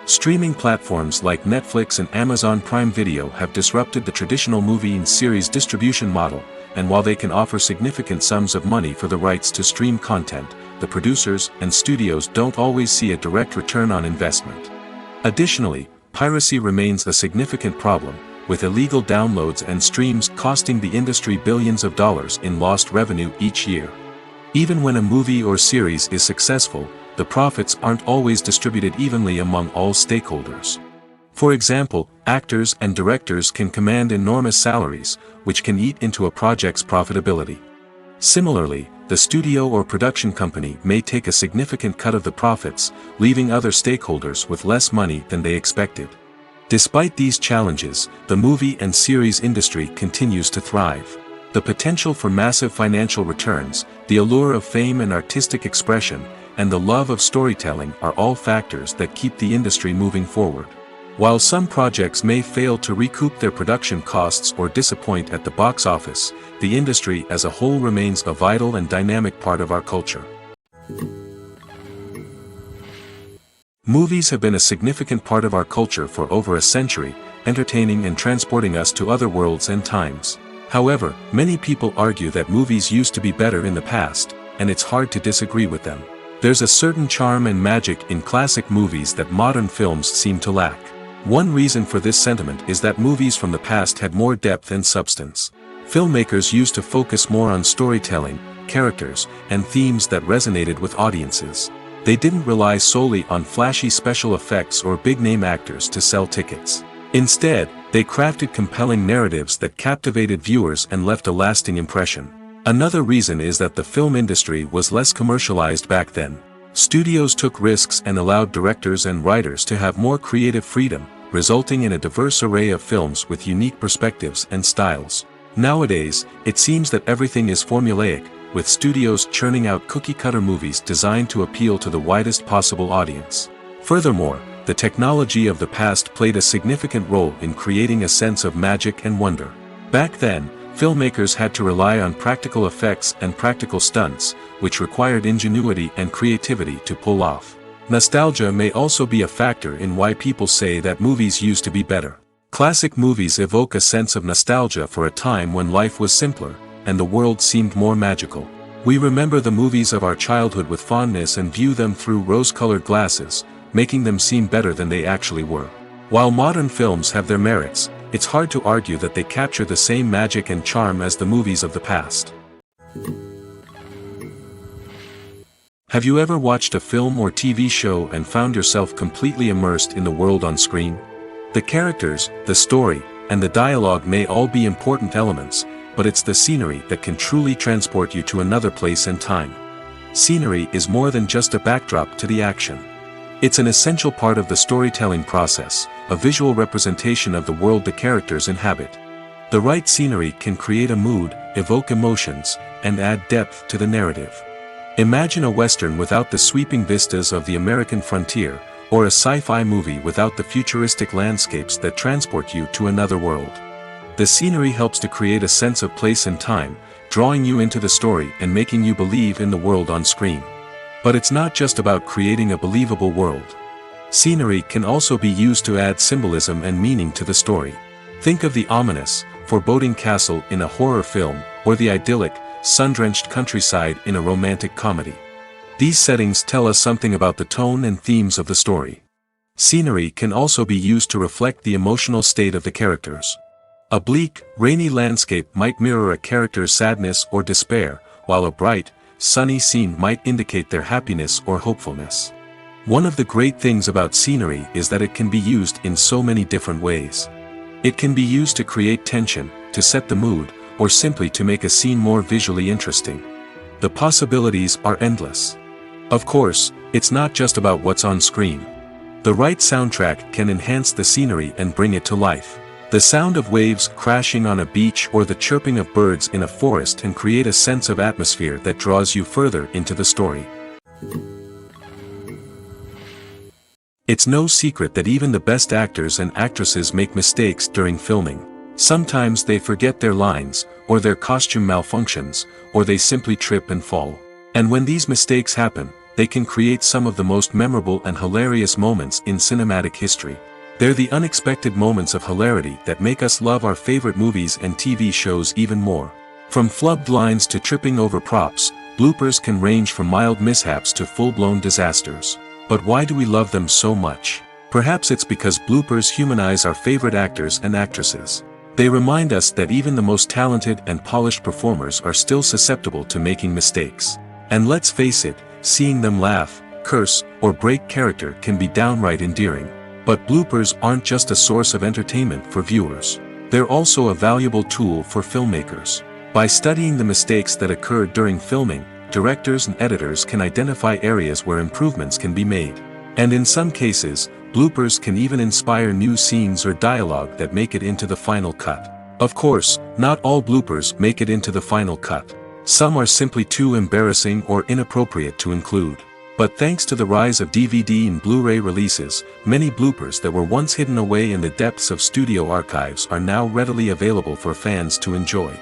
Streaming platforms like Netflix and Amazon Prime Video have disrupted the traditional movie and series distribution model, and while they can offer significant sums of money for the rights to stream content, the producers and studios don't always see a direct return on investment. Additionally, piracy remains a significant problem, with illegal downloads and streams costing the industry billions of dollars in lost revenue each year. Even when a movie or series is successful, the profits aren't always distributed evenly among all stakeholders. For example, actors and directors can command enormous salaries, which can eat into a project's profitability. Similarly, the studio or production company may take a significant cut of the profits, leaving other stakeholders with less money than they expected. Despite these challenges, the movie and series industry continues to thrive. The potential for massive financial returns, the allure of fame and artistic expression, and the love of storytelling are all factors that keep the industry moving forward. While some projects may fail to recoup their production costs or disappoint at the box office, the industry as a whole remains a vital and dynamic part of our culture. Movies have been a significant part of our culture for over a century, entertaining and transporting us to other worlds and times. However, many people argue that movies used to be better in the past, and it's hard to disagree with them. There's a certain charm and magic in classic movies that modern films seem to lack. One reason for this sentiment is that movies from the past had more depth and substance. Filmmakers used to focus more on storytelling, characters, and themes that resonated with audiences. They didn't rely solely on flashy special effects or big-name actors to sell tickets. Instead, they crafted compelling narratives that captivated viewers and left a lasting impression. Another reason is that the film industry was less commercialized back then. Studios took risks and allowed directors and writers to have more creative freedom, resulting in a diverse array of films with unique perspectives and styles. Nowadays, it seems that everything is formulaic, with studios churning out cookie-cutter movies designed to appeal to the widest possible audience. Furthermore, the technology of the past played a significant role in creating a sense of magic and wonder. Back then, filmmakers had to rely on practical effects and practical stunts, which required ingenuity and creativity to pull off. Nostalgia may also be a factor in why people say that movies used to be better. Classic movies evoke a sense of nostalgia for a time when life was simpler, and the world seemed more magical. We remember the movies of our childhood with fondness and view them through rose-colored glasses, making them seem better than they actually were. While modern films have their merits, it's hard to argue that they capture the same magic and charm as the movies of the past. Have you ever watched a film or TV show and found yourself completely immersed in the world on screen? The characters, the story, and the dialogue may all be important elements, but it's the scenery that can truly transport you to another place and time. Scenery is more than just a backdrop to the action. It's an essential part of the storytelling process, a visual representation of the world the characters inhabit. The right scenery can create a mood, evoke emotions, and add depth to the narrative. Imagine a Western without the sweeping vistas of the American frontier, or a sci-fi movie without the futuristic landscapes that transport you to another world. The scenery helps to create a sense of place and time, drawing you into the story and making you believe in the world on screen. But it's not just about creating a believable world. Scenery can also be used to add symbolism and meaning to the story. Think of the ominous, foreboding castle in a horror film, or the idyllic, sun-drenched countryside in a romantic comedy. These settings tell us something about the tone and themes of the story. Scenery can also be used to reflect the emotional state of the characters. A bleak, rainy landscape might mirror a character's sadness or despair, while a bright, sunny scene might indicate their happiness or hopefulness. One of the great things about scenery is that it can be used in so many different ways. It can be used to create tension, to set the mood, or simply to make a scene more visually interesting. The possibilities are endless. Of course, it's not just about what's on screen. The right soundtrack can enhance the scenery and bring it to life. The sound of waves crashing on a beach or the chirping of birds in a forest can create a sense of atmosphere that draws you further into the story. It's no secret that even the best actors and actresses make mistakes during filming. Sometimes they forget their lines, or their costume malfunctions, or they simply trip and fall. And when these mistakes happen, they can create some of the most memorable and hilarious moments in cinematic history. They're the unexpected moments of hilarity that make us love our favorite movies and TV shows even more. From flubbed lines to tripping over props, bloopers can range from mild mishaps to full-blown disasters. But why do we love them so much? Perhaps it's because bloopers humanize our favorite actors and actresses. They remind us that even the most talented and polished performers are still susceptible to making mistakes. And let's face it, seeing them laugh, curse, or break character can be downright endearing. But bloopers aren't just a source of entertainment for viewers. They're also a valuable tool for filmmakers. By studying the mistakes that occurred during filming, directors and editors can identify areas where improvements can be made. And in some cases, bloopers can even inspire new scenes or dialogue that make it into the final cut. Of course, not all bloopers make it into the final cut. Some are simply too embarrassing or inappropriate to include. But thanks to the rise of DVD and Blu-ray releases, many bloopers that were once hidden away in the depths of studio archives are now readily available for fans to enjoy.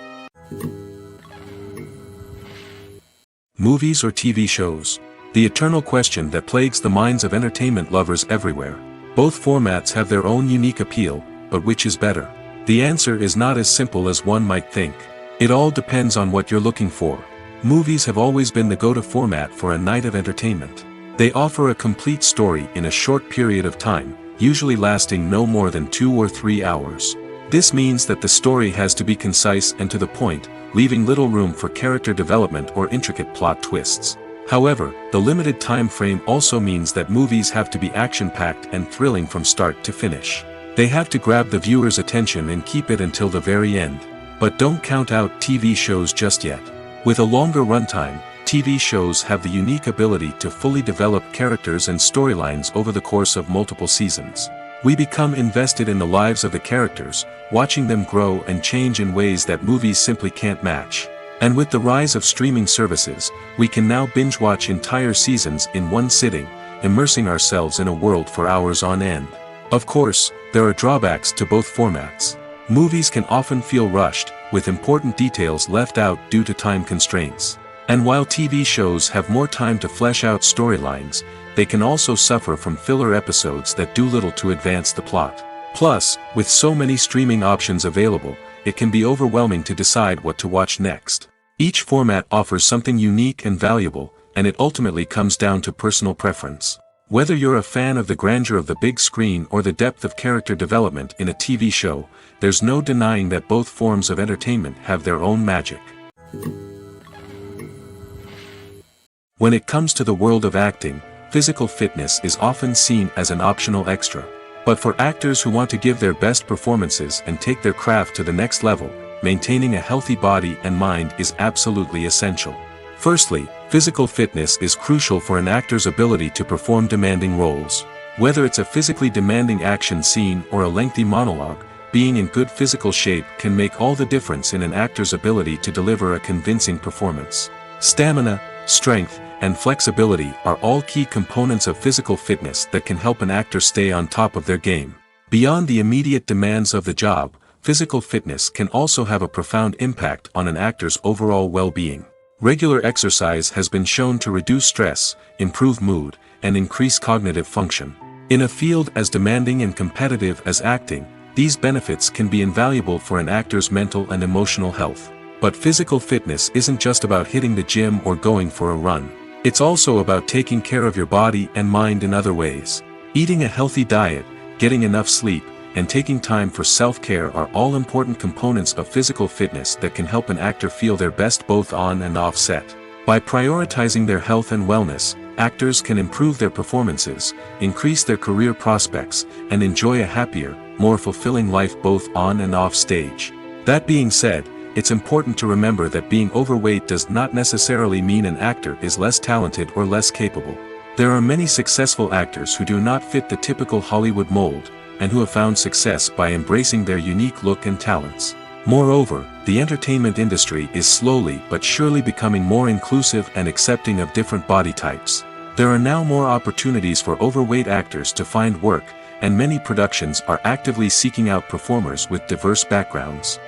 Movies or TV shows? The eternal question that plagues the minds of entertainment lovers everywhere. Both formats have their own unique appeal, but which is better? The answer is not as simple as one might think. It all depends on what you're looking for. Movies have always been the go-to format for a night of entertainment. They offer a complete story in a short period of time, usually lasting no more than 2 or 3 hours. This means that the story has to be concise and to the point, leaving little room for character development or intricate plot twists. However, the limited time frame also means that movies have to be action-packed and thrilling from start to finish. They have to grab the viewer's attention and keep it until the very end. But don't count out TV shows just yet. With a longer runtime, TV shows have the unique ability to fully develop characters and storylines over the course of multiple seasons. We become invested in the lives of the characters, watching them grow and change in ways that movies simply can't match. And with the rise of streaming services, we can now binge-watch entire seasons in one sitting, immersing ourselves in a world for hours on end. Of course, there are drawbacks to both formats. Movies can often feel rushed, with important details left out due to time constraints. And while TV shows have more time to flesh out storylines, they can also suffer from filler episodes that do little to advance the plot. Plus, with so many streaming options available, it can be overwhelming to decide what to watch next. Each format offers something unique and valuable, and it ultimately comes down to personal preference. Whether you're a fan of the grandeur of the big screen or the depth of character development in a TV show, there's no denying that both forms of entertainment have their own magic. When it comes to the world of acting, physical fitness is often seen as an optional extra. But for actors who want to give their best performances and take their craft to the next level, maintaining a healthy body and mind is absolutely essential. Firstly, physical fitness is crucial for an actor's ability to perform demanding roles. Whether it's a physically demanding action scene or a lengthy monologue, being in good physical shape can make all the difference in an actor's ability to deliver a convincing performance. Stamina, strength, and flexibility are all key components of physical fitness that can help an actor stay on top of their game. Beyond the immediate demands of the job, physical fitness can also have a profound impact on an actor's overall well-being. Regular exercise has been shown to reduce stress, improve mood, and increase cognitive function. In a field as demanding and competitive as acting, these benefits can be invaluable for an actor's mental and emotional health. But physical fitness isn't just about hitting the gym or going for a run. It's also about taking care of your body and mind in other ways. Eating a healthy diet, getting enough sleep, and taking time for self-care are all important components of physical fitness that can help an actor feel their best both on and off set. By prioritizing their health and wellness, actors can improve their performances, increase their career prospects, and enjoy a happier, more fulfilling life both on and off stage. That being said, it's important to remember that being overweight does not necessarily mean an actor is less talented or less capable. There are many successful actors who do not fit the typical Hollywood mold, and who have found success by embracing their unique look and talents. Moreover, the entertainment industry is slowly but surely becoming more inclusive and accepting of different body types. There are now more opportunities for overweight actors to find work, and many productions are actively seeking out performers with diverse backgrounds.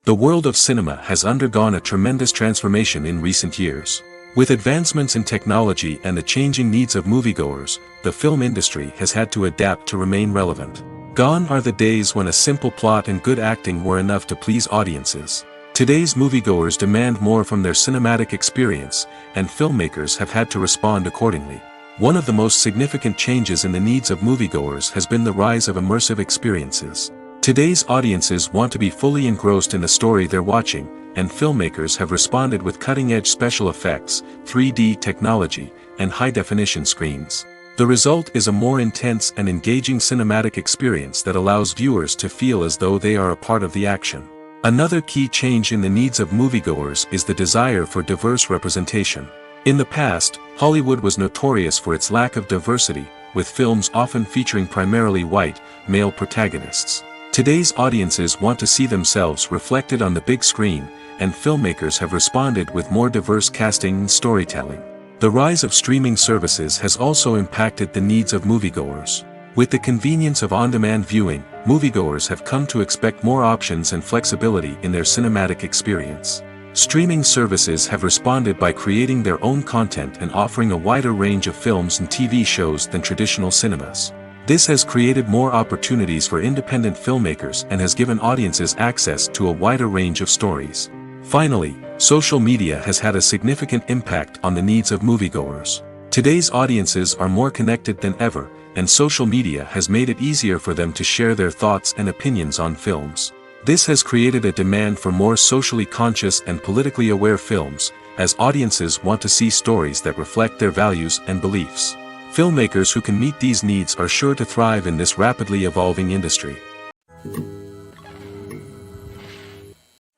The world of cinema has undergone a tremendous transformation in recent years. With advancements in technology and the changing needs of moviegoers, the film industry has had to adapt to remain relevant. Gone are the days when a simple plot and good acting were enough to please audiences. Today's moviegoers demand more from their cinematic experience, and filmmakers have had to respond accordingly. One of the most significant changes in the needs of moviegoers has been the rise of immersive experiences. Today's audiences want to be fully engrossed in the story they're watching, and filmmakers have responded with cutting-edge special effects, 3D technology, and high-definition screens. The result is a more intense and engaging cinematic experience that allows viewers to feel as though they are a part of the action. Another key change in the needs of moviegoers is the desire for diverse representation. In the past, Hollywood was notorious for its lack of diversity, with films often featuring primarily white, male protagonists. Today's audiences want to see themselves reflected on the big screen, and filmmakers have responded with more diverse casting and storytelling. The rise of streaming services has also impacted the needs of moviegoers. With the convenience of on-demand viewing, moviegoers have come to expect more options and flexibility in their cinematic experience. Streaming services have responded by creating their own content and offering a wider range of films and TV shows than traditional cinemas. This has created more opportunities for independent filmmakers and has given audiences access to a wider range of stories. Finally, social media has had a significant impact on the needs of moviegoers. Today's audiences are more connected than ever, and social media has made it easier for them to share their thoughts and opinions on films. This has created a demand for more socially conscious and politically aware films, as audiences want to see stories that reflect their values and beliefs. Filmmakers who can meet these needs are sure to thrive in this rapidly evolving industry.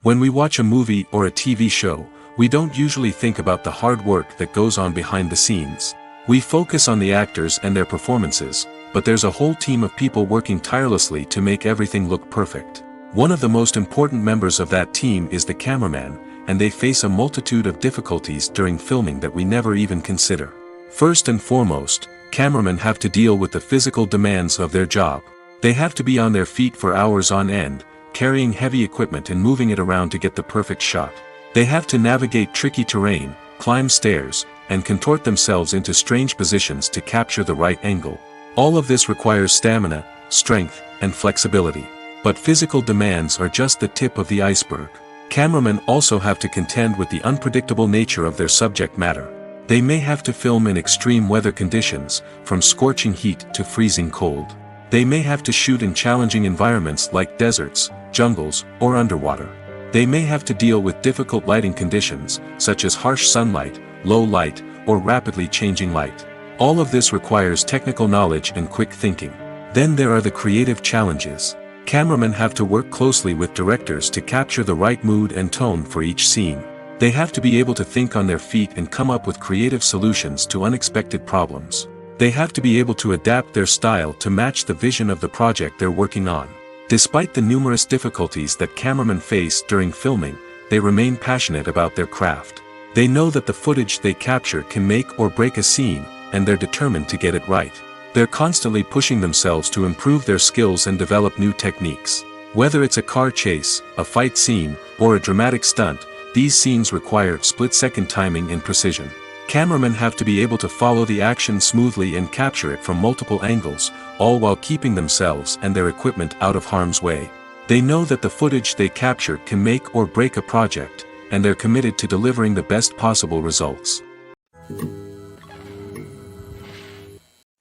When we watch a movie or a TV show, we don't usually think about the hard work that goes on behind the scenes. We focus on the actors and their performances, but there's a whole team of people working tirelessly to make everything look perfect. One of the most important members of that team is the cameraman, and they face a multitude of difficulties during filming that we never even consider. First and foremost, cameramen have to deal with the physical demands of their job. They have to be on their feet for hours on end, carrying heavy equipment and moving it around to get the perfect shot. They have to navigate tricky terrain, climb stairs, and contort themselves into strange positions to capture the right angle. All of this requires stamina, strength, and flexibility. But physical demands are just the tip of the iceberg. Cameramen also have to contend with the unpredictable nature of their subject matter. They may have to film in extreme weather conditions, from scorching heat to freezing cold. They may have to shoot in challenging environments like deserts, jungles, or underwater. They may have to deal with difficult lighting conditions, such as harsh sunlight, low light, or rapidly changing light. All of this requires technical knowledge and quick thinking. Then there are the creative challenges. Cameramen have to work closely with directors to capture the right mood and tone for each scene. They have to be able to think on their feet and come up with creative solutions to unexpected problems. They have to be able to adapt their style to match the vision of the project they're working on. Despite the numerous difficulties that cameramen face during filming, they remain passionate about their craft. They know that the footage they capture can make or break a scene, and they're determined to get it right. They're constantly pushing themselves to improve their skills and develop new techniques. Whether it's a car chase, a fight scene, or a dramatic stunt, these scenes require split-second timing and precision. Cameramen have to be able to follow the action smoothly and capture it from multiple angles, all while keeping themselves and their equipment out of harm's way. They know that the footage they capture can make or break a project, and they're committed to delivering the best possible results.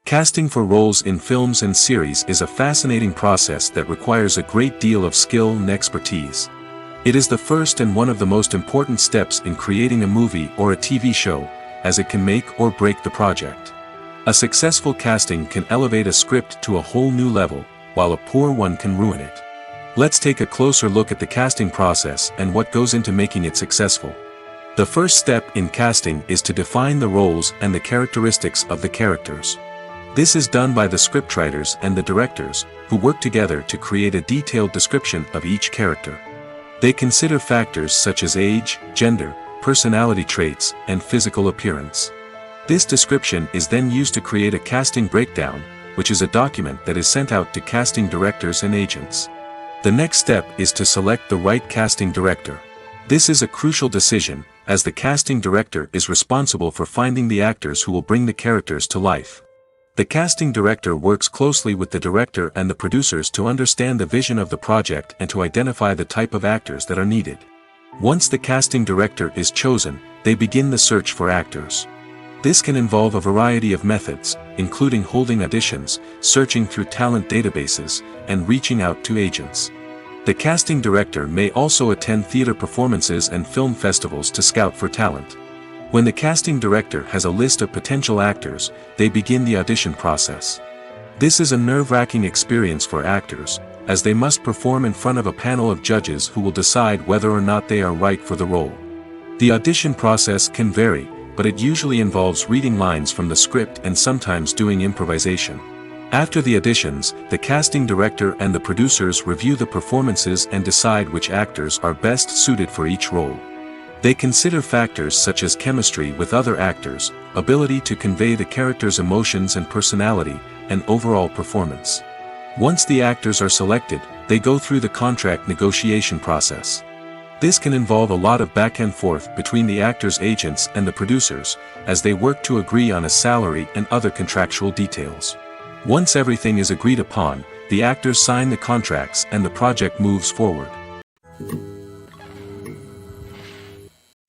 Casting for roles in films and series is a fascinating process that requires a great deal of skill and expertise. It is the first and one of the most important steps in creating a movie or a TV show, as it can make or break the project. A successful casting can elevate a script to a whole new level, while a poor one can ruin it. Let's take a closer look at the casting process and what goes into making it successful. The first step in casting is to define the roles and the characteristics of the characters. This is done by the scriptwriters and the directors, who work together to create a detailed description of each character. They consider factors such as age, gender, personality traits, and physical appearance. This description is then used to create a casting breakdown, which is a document that is sent out to casting directors and agents. The next step is to select the right casting director. This is a crucial decision, as the casting director is responsible for finding the actors who will bring the characters to life. The casting director works closely with the director and the producers to understand the vision of the project and to identify the type of actors that are needed. Once the casting director is chosen, they begin the search for actors. This can involve a variety of methods, including holding auditions, searching through talent databases, and reaching out to agents. The casting director may also attend theater performances and film festivals to scout for talent. When the casting director has a list of potential actors, they begin the audition process. This is a nerve-wracking experience for actors, as they must perform in front of a panel of judges who will decide whether or not they are right for the role. The audition process can vary, but it usually involves reading lines from the script and sometimes doing improvisation. After the auditions, the casting director and the producers review the performances and decide which actors are best suited for each role. They consider factors such as chemistry with other actors, ability to convey the character's emotions and personality, and overall performance. Once the actors are selected, they go through the contract negotiation process. This can involve a lot of back and forth between the actors' agents and the producers, as they work to agree on a salary and other contractual details. Once everything is agreed upon, the actors sign the contracts and the project moves forward.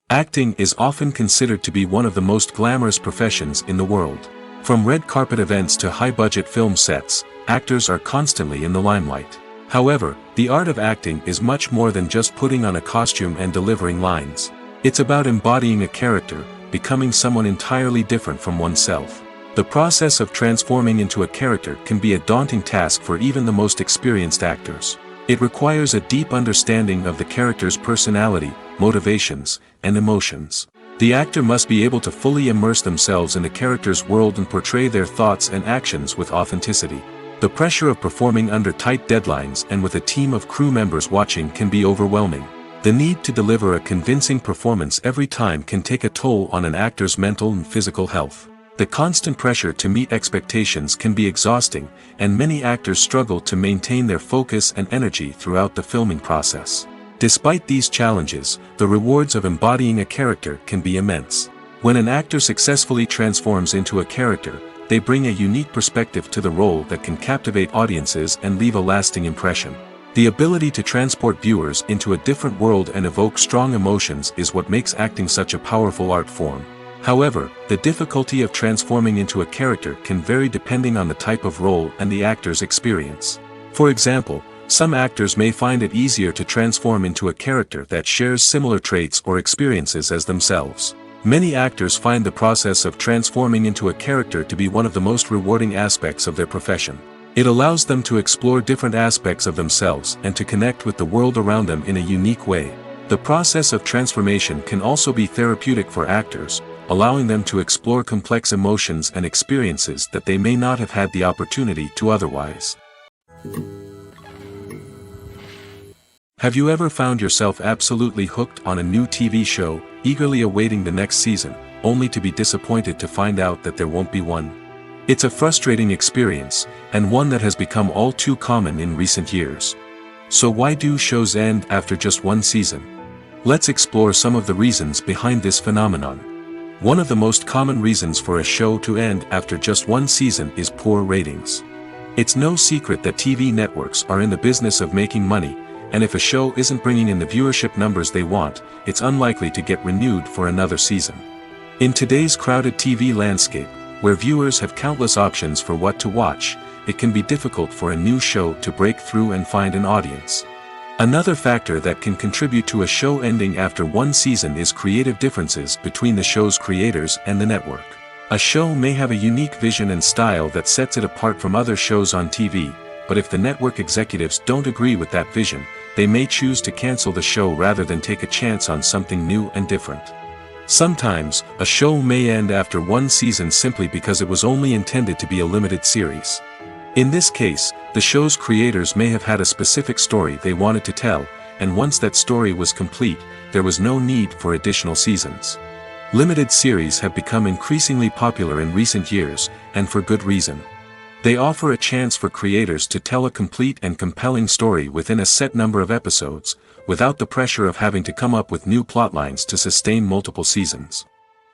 Acting is often considered to be one of the most glamorous professions in the world. From red carpet events to high-budget film sets, actors are constantly in the limelight. However, the art of acting is much more than just putting on a costume and delivering lines. It's about embodying a character, becoming someone entirely different from oneself. The process of transforming into a character can be a daunting task for even the most experienced actors. It requires a deep understanding of the character's personality, motivations, and emotions. The actor must be able to fully immerse themselves in the character's world and portray their thoughts and actions with authenticity. The pressure of performing under tight deadlines and with a team of crew members watching can be overwhelming. The need to deliver a convincing performance every time can take a toll on an actor's mental and physical health. The constant pressure to meet expectations can be exhausting, and many actors struggle to maintain their focus and energy throughout the filming process. Despite these challenges, the rewards of embodying a character can be immense. When an actor successfully transforms into a character, they bring a unique perspective to the role that can captivate audiences and leave a lasting impression. The ability to transport viewers into a different world and evoke strong emotions is what makes acting such a powerful art form. However, the difficulty of transforming into a character can vary depending on the type of role and the actor's experience. For example, some actors may find it easier to transform into a character that shares similar traits or experiences as themselves. Many actors find the process of transforming into a character to be one of the most rewarding aspects of their profession. It allows them to explore different aspects of themselves and to connect with the world around them in a unique way. The process of transformation can also be therapeutic for actors, allowing them to explore complex emotions and experiences that they may not have had the opportunity to otherwise. Have you ever found yourself absolutely hooked on a new TV show, eagerly awaiting the next season, only to be disappointed to find out that there won't be one? It's a frustrating experience, and one that has become all too common in recent years. So why do shows end after just one season? Let's explore some of the reasons behind this phenomenon. One of the most common reasons for a show to end after just one season is poor ratings. It's no secret that TV networks are in the business of making money, and if a show isn't bringing in the viewership numbers they want, it's unlikely to get renewed for another season. In today's crowded TV landscape, where viewers have countless options for what to watch, it can be difficult for a new show to break through and find an audience. Another factor that can contribute to a show ending after one season is creative differences between the show's creators and the network. A show may have a unique vision and style that sets it apart from other shows on TV, but if the network executives don't agree with that vision, they may choose to cancel the show rather than take a chance on something new and different. Sometimes, a show may end after one season simply because it was only intended to be a limited series. In this case, the show's creators may have had a specific story they wanted to tell, and once that story was complete, there was no need for additional seasons. Limited series have become increasingly popular in recent years, and for good reason. They offer a chance for creators to tell a complete and compelling story within a set number of episodes, without the pressure of having to come up with new plotlines to sustain multiple seasons.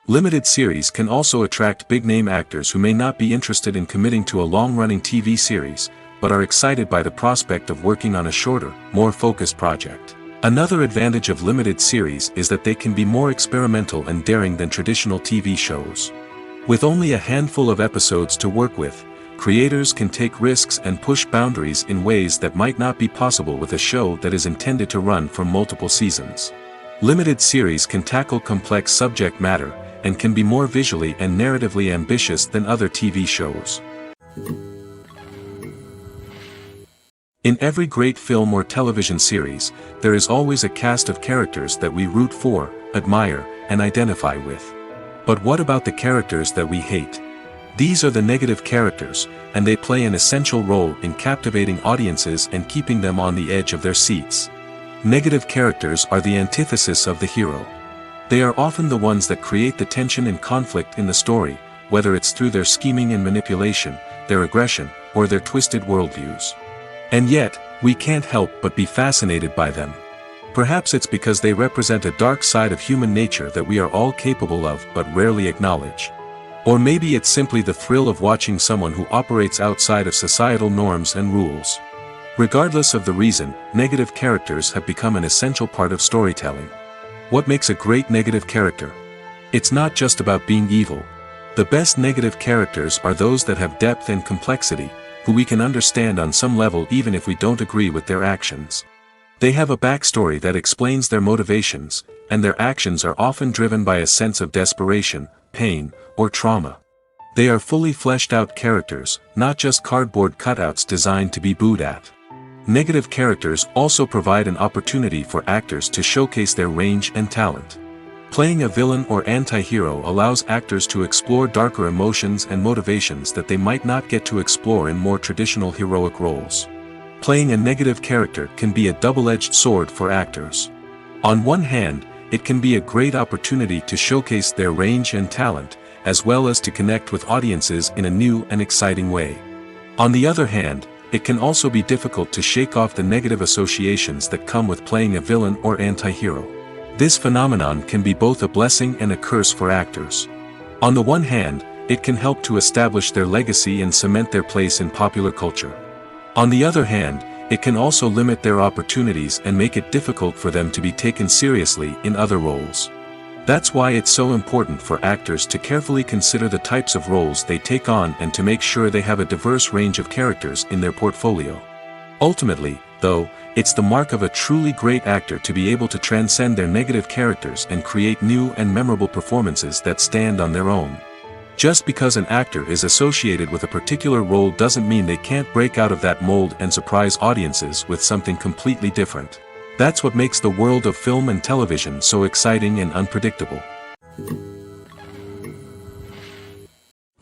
Limited series can also attract big-name actors who may not be interested in committing to a long-running TV series, but are excited by the prospect of working on a shorter, more focused project. Another advantage of limited series is that they can be more experimental and daring than traditional TV shows. With only a handful of episodes to work with, creators can take risks and push boundaries in ways that might not be possible with a show that is intended to run for multiple seasons. Limited series can tackle complex subject matter, and can be more visually and narratively ambitious than other TV shows. In every great film or television series, there is always a cast of characters that we root for, admire, and identify with. But what about the characters that we hate? These are the negative characters, and they play an essential role in captivating audiences and keeping them on the edge of their seats. Negative characters are the antithesis of the hero. They are often the ones that create the tension and conflict in the story, whether it's through their scheming and manipulation, their aggression, or their twisted worldviews. And yet, we can't help but be fascinated by them. Perhaps it's because they represent a dark side of human nature that we are all capable of but rarely acknowledge. Or maybe it's simply the thrill of watching someone who operates outside of societal norms and rules. Regardless of the reason, negative characters have become an essential part of storytelling. What makes a great negative character? It's not just about being evil. The best negative characters are those that have depth and complexity, who we can understand on some level even if we don't agree with their actions. They have a backstory that explains their motivations, and their actions are often driven by a sense of desperation, pain, or trauma. They are fully fleshed out characters, not just cardboard cutouts designed to be booed at. Negative characters also provide an opportunity for actors to showcase their range and talent. Playing a villain or anti-hero allows actors to explore darker emotions and motivations that they might not get to explore in more traditional heroic roles. Playing a negative character can be a double-edged sword for actors. On one hand, it can be a great opportunity to showcase their range and talent, as well as to connect with audiences in a new and exciting way. On the other hand, it can also be difficult to shake off the negative associations that come with playing a villain or anti-hero. This phenomenon can be both a blessing and a curse for actors. On the one hand, it can help to establish their legacy and cement their place in popular culture. On the other hand, it can also limit their opportunities and make it difficult for them to be taken seriously in other roles. That's why it's so important for actors to carefully consider the types of roles they take on and to make sure they have a diverse range of characters in their portfolio. Ultimately, though, it's the mark of a truly great actor to be able to transcend their negative characters and create new and memorable performances that stand on their own. Just because an actor is associated with a particular role doesn't mean they can't break out of that mold and surprise audiences with something completely different. That's what makes the world of film and television so exciting and unpredictable.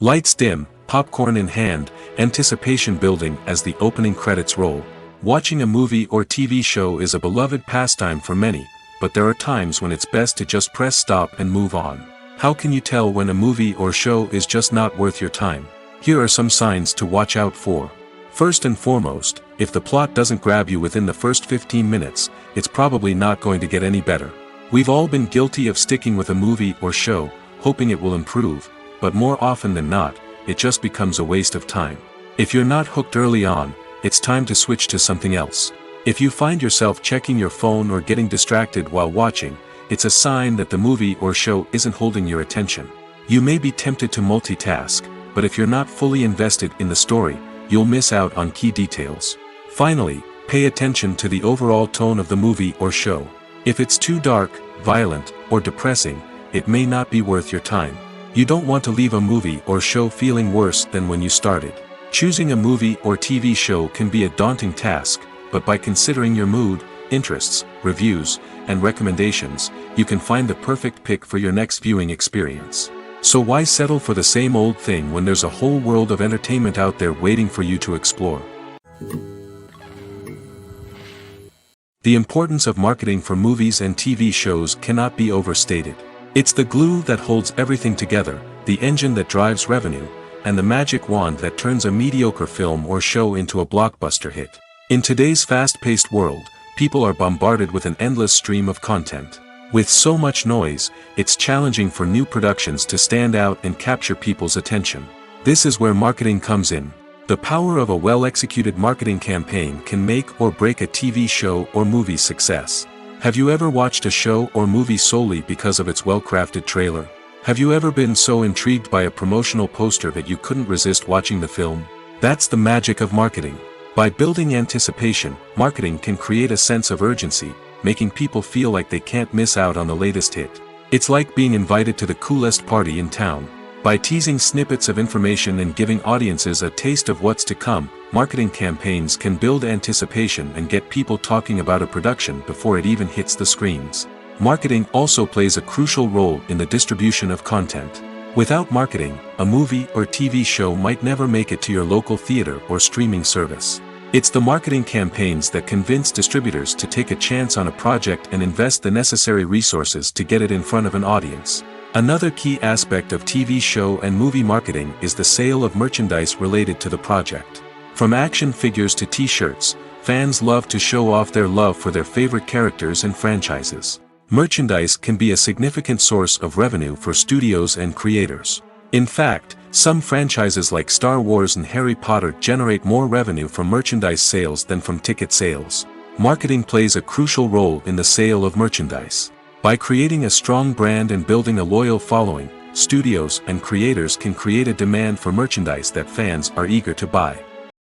Lights dim, popcorn in hand, anticipation building as the opening credits roll. Watching a movie or TV show is a beloved pastime for many, but there are times when it's best to just press stop and move on. How can you tell when a movie or show is just not worth your time? Here are some signs to watch out for. First and foremost, if the plot doesn't grab you within the first 15 minutes, it's probably not going to get any better. We've all been guilty of sticking with a movie or show, hoping it will improve, but more often than not, it just becomes a waste of time. If you're not hooked early on, it's time to switch to something else. If you find yourself checking your phone or getting distracted while watching, it's a sign that the movie or show isn't holding your attention. You may be tempted to multitask, but if you're not fully invested in the story, you'll miss out on key details. Finally, pay attention to the overall tone of the movie or show. If it's too dark, violent, or depressing, it may not be worth your time. You don't want to leave a movie or show feeling worse than when you started. Choosing a movie or TV show can be a daunting task, but by considering your mood, interests, reviews, and recommendations, you can find the perfect pick for your next viewing experience. So why settle for the same old thing when there's a whole world of entertainment out there waiting for you to explore? The importance of marketing for movies and TV shows cannot be overstated. It's the glue that holds everything together, the engine that drives revenue, and the magic wand that turns a mediocre film or show into a blockbuster hit. In today's fast-paced world, people are bombarded with an endless stream of content. With so much noise, it's challenging for new productions to stand out and capture people's attention. This is where marketing comes in. The power of a well-executed marketing campaign can make or break a TV show or movie's success. Have you ever watched a show or movie solely because of its well-crafted trailer? Have you ever been so intrigued by a promotional poster that you couldn't resist watching the film? That's the magic of marketing. By building anticipation, marketing can create a sense of urgency, making people feel like they can't miss out on the latest hit. It's like being invited to the coolest party in town. By teasing snippets of information and giving audiences a taste of what's to come, marketing campaigns can build anticipation and get people talking about a production before it even hits the screens. Marketing also plays a crucial role in the distribution of content. Without marketing, a movie or TV show might never make it to your local theater or streaming service. It's the marketing campaigns that convince distributors to take a chance on a project and invest the necessary resources to get it in front of an audience. Another key aspect of TV show and movie marketing is the sale of merchandise related to the project. From action figures to t-shirts, fans love to show off their love for their favorite characters and franchises. Merchandise can be a significant source of revenue for studios and creators. In fact, some franchises like Star Wars and Harry Potter generate more revenue from merchandise sales than from ticket sales. Marketing plays a crucial role in the sale of merchandise. By creating a strong brand and building a loyal following, studios and creators can create a demand for merchandise that fans are eager to buy.